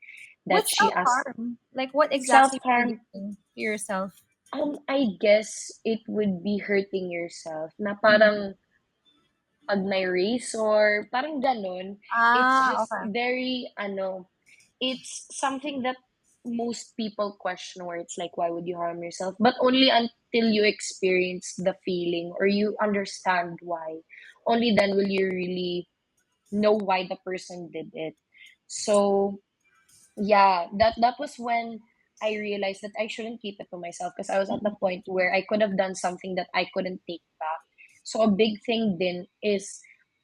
That What's she self asked harm? Like what exactly are you self-harm. doing to yourself? I guess it would be hurting yourself na Mhm. parang pag may razor, parang ganun. It's Ah, just okay. very, it's something that most people question where it's like, why would you harm yourself? But only until you experience the feeling or you understand why. Only then will you really know why the person did it. So yeah, that was when I realized that I shouldn't keep it to myself because I was at the point where I could have done something that I couldn't take back. So a big thing then is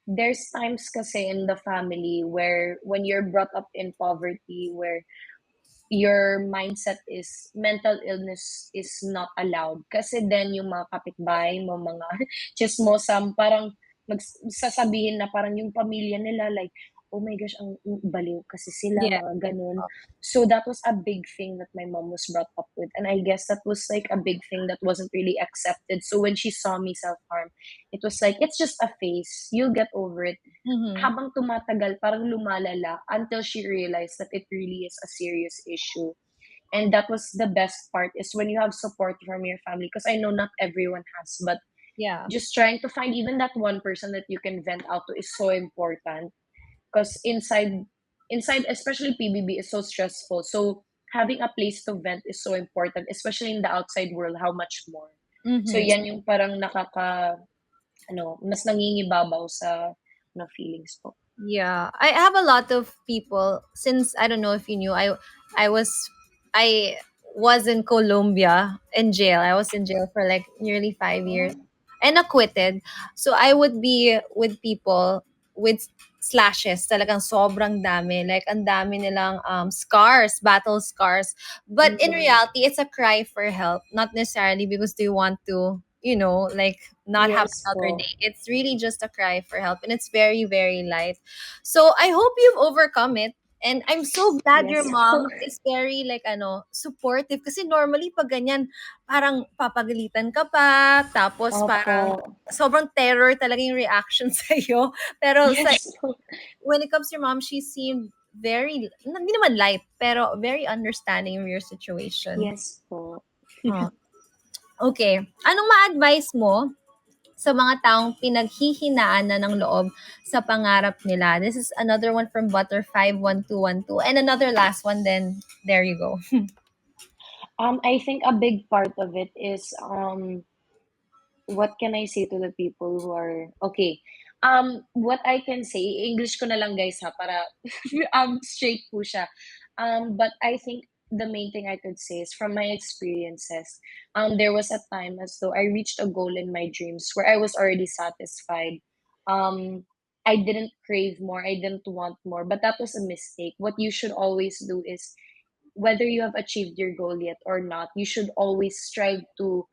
there's times kasi in the family where when you're brought up in poverty, where your mindset is mental illness is not allowed. Kasi then yung mga kapitbahay mo, mga chismosam, parang sasabihin na parang yung pamilya nila like, oh my gosh, ang baliw kasi sila, Yeah. mga ganun. So that was a big thing that my mom was brought up with. And I guess that was like a big thing that wasn't really accepted. So when she saw me self-harm, it was like, it's just a phase. You'll get over it. Mm-hmm. Habang tumatagal, parang lumalala until she realized that it really is a serious issue. And that was the best part is when you have support from your family. Because I know not everyone has, but Yeah. just trying to find even that one person that you can vent out to is so important. Because inside, especially PBB, is so stressful. So having a place to vent is so important, especially in the outside world. How much more? So Mm-hmm. yan yung parang mas nangingibabaw sa feelings ko. Yeah, I have a lot of people since I don't know if you knew I was I was in Colombia in jail. I was in jail for like nearly 5 years Oh, and acquitted. So I would be with people with slashes, talagang sobrang dami. Like ang dami nilang scars, battle scars. But in mm-mm. reality, it's a cry for help, not necessarily because they want to, like not have Yes another po. day. It's really just a cry for help and it's very, very light. So I hope you've overcome it. And I'm so glad your Yes po. mom is very like supportive kasi normally pag ganyan parang papagalitan ka pa tapos Opo. parang sobrang terror talaga yung reaction sa iyo. Pero Yes po. when it comes to your mom, she seemed very hindi naman light pero very understanding of your situation. Yes po. Oh. Okay. Anong ma-advise mo sa mga taong pinaghihinaan na ng loob sa pangarap nila? This is another one from Butter51212 and another last one then there you go. I think a big part of it is what can I say to the people who are okay? What I can say, English ko na lang guys ha para straight po siya. But I think the main thing I could say is from my experiences. There was a time as though I reached a goal in my dreams where I was already satisfied. Um, I didn't crave more. I didn't want more, but that was a mistake. What you should always do is whether you have achieved your goal yet or not, you should always strive to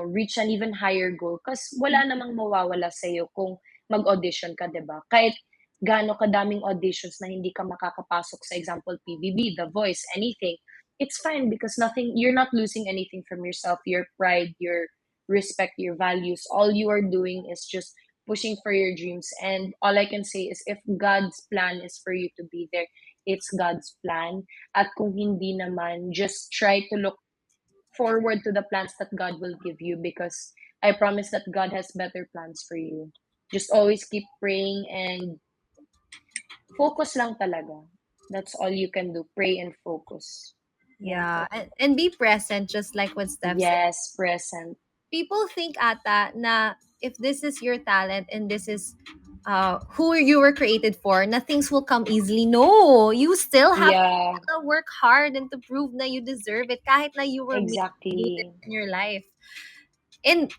reach an even higher goal kasi wala namang mawawala sa iyo kung mag-audition ka, 'di ba? Kahit gaano kadaming auditions na hindi ka makakapasok sa example PBB, The Voice, anything. It's fine because nothing you're not losing anything from yourself, your pride, your respect, your values. All you are doing is just pushing for your dreams and all I can say is if God's plan is for you to be there, it's God's plan. At kung hindi naman, just try to look forward to the plans that God will give you because I promise that God has better plans for you. Just always keep praying and focus lang talaga. That's all you can do. Pray and focus. Yan Yeah, po. and be present just like what Steph said. Yes, present. People think ata na if this is your talent and this is who you were created for, na things will come easily. No, you still have Yeah, to work hard and to prove na you deserve it kahit na you were made to do this exactly. in your life. And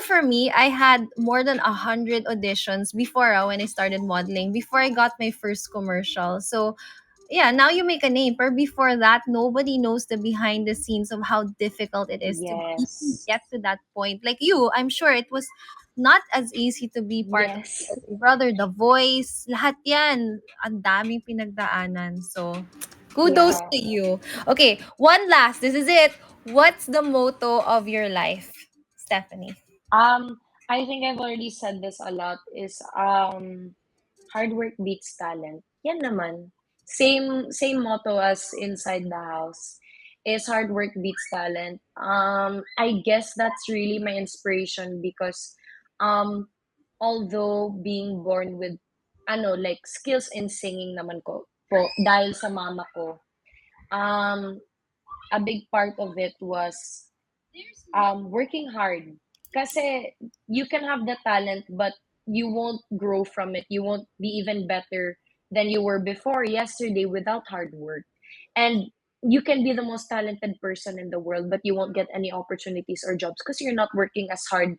for me, I had more than 100 auditions before when I started modeling, before I got my first commercial. So yeah, now you make a name. But before that, nobody knows the behind the scenes of how difficult it is to even Yes. get to that point. Like you, I'm sure it was not as easy to be part of Yes. Big Brother, The Voice, lahat yan. Ang daming pinagdaanan. So, kudos Yeah. to you. Okay, one last. This is it. What's the motto of your life, Stephanie? I think I've already said this a lot is hard work beats talent. Yan naman. Same motto as inside the house is hard work beats talent. I guess that's really my inspiration because um although being born with like skills in singing naman ko po dahil sa mama ko, um a big part of it was working hard. Kasi you can have the talent, but you won't grow from it. You won't be even better than you were before yesterday without hard work. And you can be the most talented person in the world, but you won't get any opportunities or jobs because you're not working as hard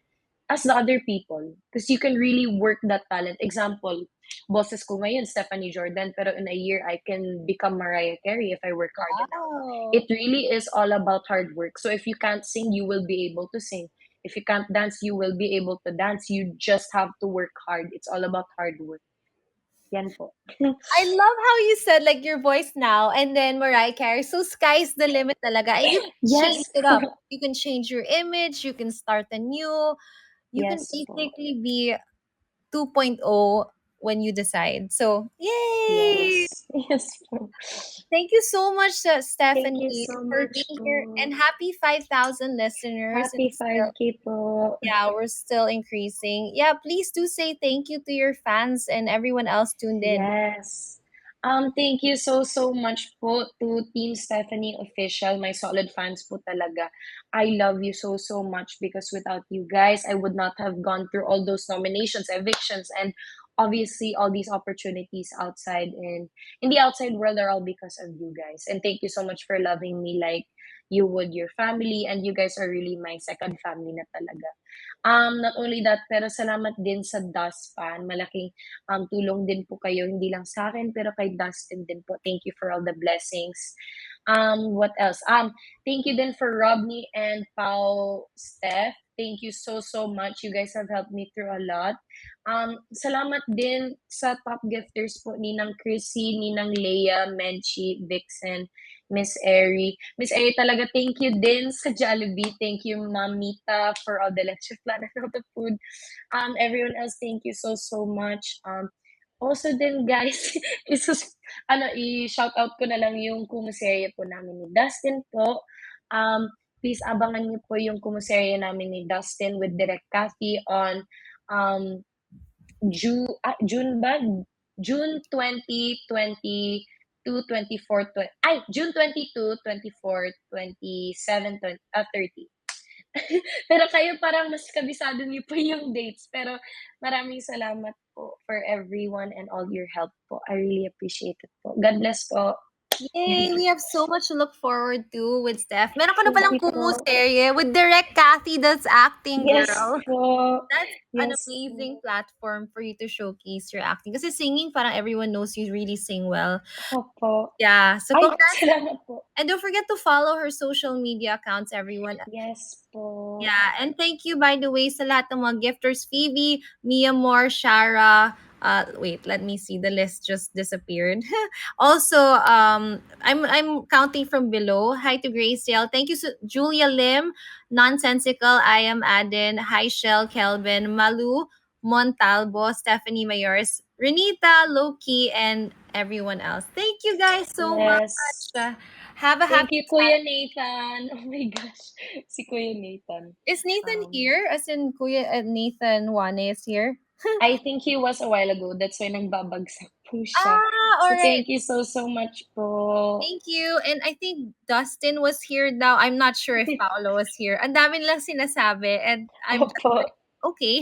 as the other people. Because you can really work that talent. Example, bosses ko ngayon, Stephanie Jordan, pero in a year, I can become Mariah Carey if I work hard enough. Wow. It really is all about hard work. So if you can't sing, you will be able to sing. If you can't dance, you will be able to dance. You just have to work hard. It's all about hard work. Yan po. I love how you said like your voice now and then Mariah Carey. So sky's the limit talaga. And you can change Yes it up. po. You can change your image. You can start anew. You can Yes po. basically be 2.0 when you decide. So, yay! Yes. Yes po. Thank you so much, Thank you Stephanie, so for much being here. po. And happy 5,000 listeners. Happy It's still, 5K po. yeah, we're still increasing. Yeah, please do say thank you to your fans and everyone else tuned in. Yes. Thank you so much po to Team Stephanie Official, my solid fans po talaga. I love you so much because without you guys, I would not have gone through all those nominations, evictions, and obviously all these opportunities outside and in the outside world are all because of you guys. And thank you so much for loving me like you would your family, and you guys are really my second family na talaga. Not only that, pero salamat din sa Dustpan. Malaking tulong din po kayo, hindi lang sa akin, pero kay Dustin din po. Thank you for all the blessings. What else? Thank you din for Robney and Pau Steph. Thank you so much. You guys have helped me through a lot. Salamat din sa top gifters po, Ninang Chrissy, Ninang Leia, Menchi, Vixen, Miss Airy. Miss Airy talaga, thank you din sa Jollibee. Thank you, Mamita, for all the leche flan and all the food. Everyone else, thank you so much. Also din guys, i-shout out ko na lang yung kumuserye po namin ni Dustin po. Please abangan niyo po yung kumuserye namin ni Dustin with Direct Cathy on um, June ba? June 20, 22, 24, ay, June 22, 24, 27, 30. Pero kayo parang mas kabisado niyo po yung dates. Pero maraming salamat po for everyone and all your help po. I really appreciate it po. God bless po. Yay! We have so much to look forward to with Steph. Meron ka na Thank palang you Kumu po. serye with Direct Cathy that's acting, Yes girl. po. That's an Yes amazing po. platform for you to showcase your acting. Kasi singing, parang everyone knows you really sing well. Opo. Yeah. So Ay, congrats. salamat po. And don't forget to follow her social media accounts, everyone. Yes po. Yeah, and thank you by the way sa lahat ng mga gifters, Phoebe, Mia Moore, Shara. Wait, let me see. The list just disappeared. Also, I'm counting from below. Hi to Grace Dale. Thank you, Julia Lim, Nonsensical. I am Aden. Hi, Shell, Kelvin, Malu, Montalbo, Stephanie Mayors, Renita, Loki, and everyone else. Thank you guys so Yes. much. Have a Thank happy. you, Kuya Nathan. Oh my gosh. Si Kuya Nathan. Is Nathan Um, here? As in Kuya Nathan Wane is here? I think he was a while ago. That's why nagbabagsak po siya. Ah, So alright. thank you so much po. Thank you. And I think Dustin was here now. I'm not sure if Paolo was here. Ang dami nilang sinasabi and I'm just Opo. like, okay.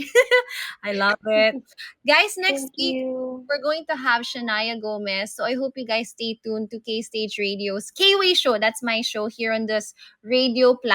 I love it. Guys, next Thank week you. we're going to have Shania Gomez. So I hope you guys stay tuned to K Stage Radio's K-Way show. That's my show here on this radio platform.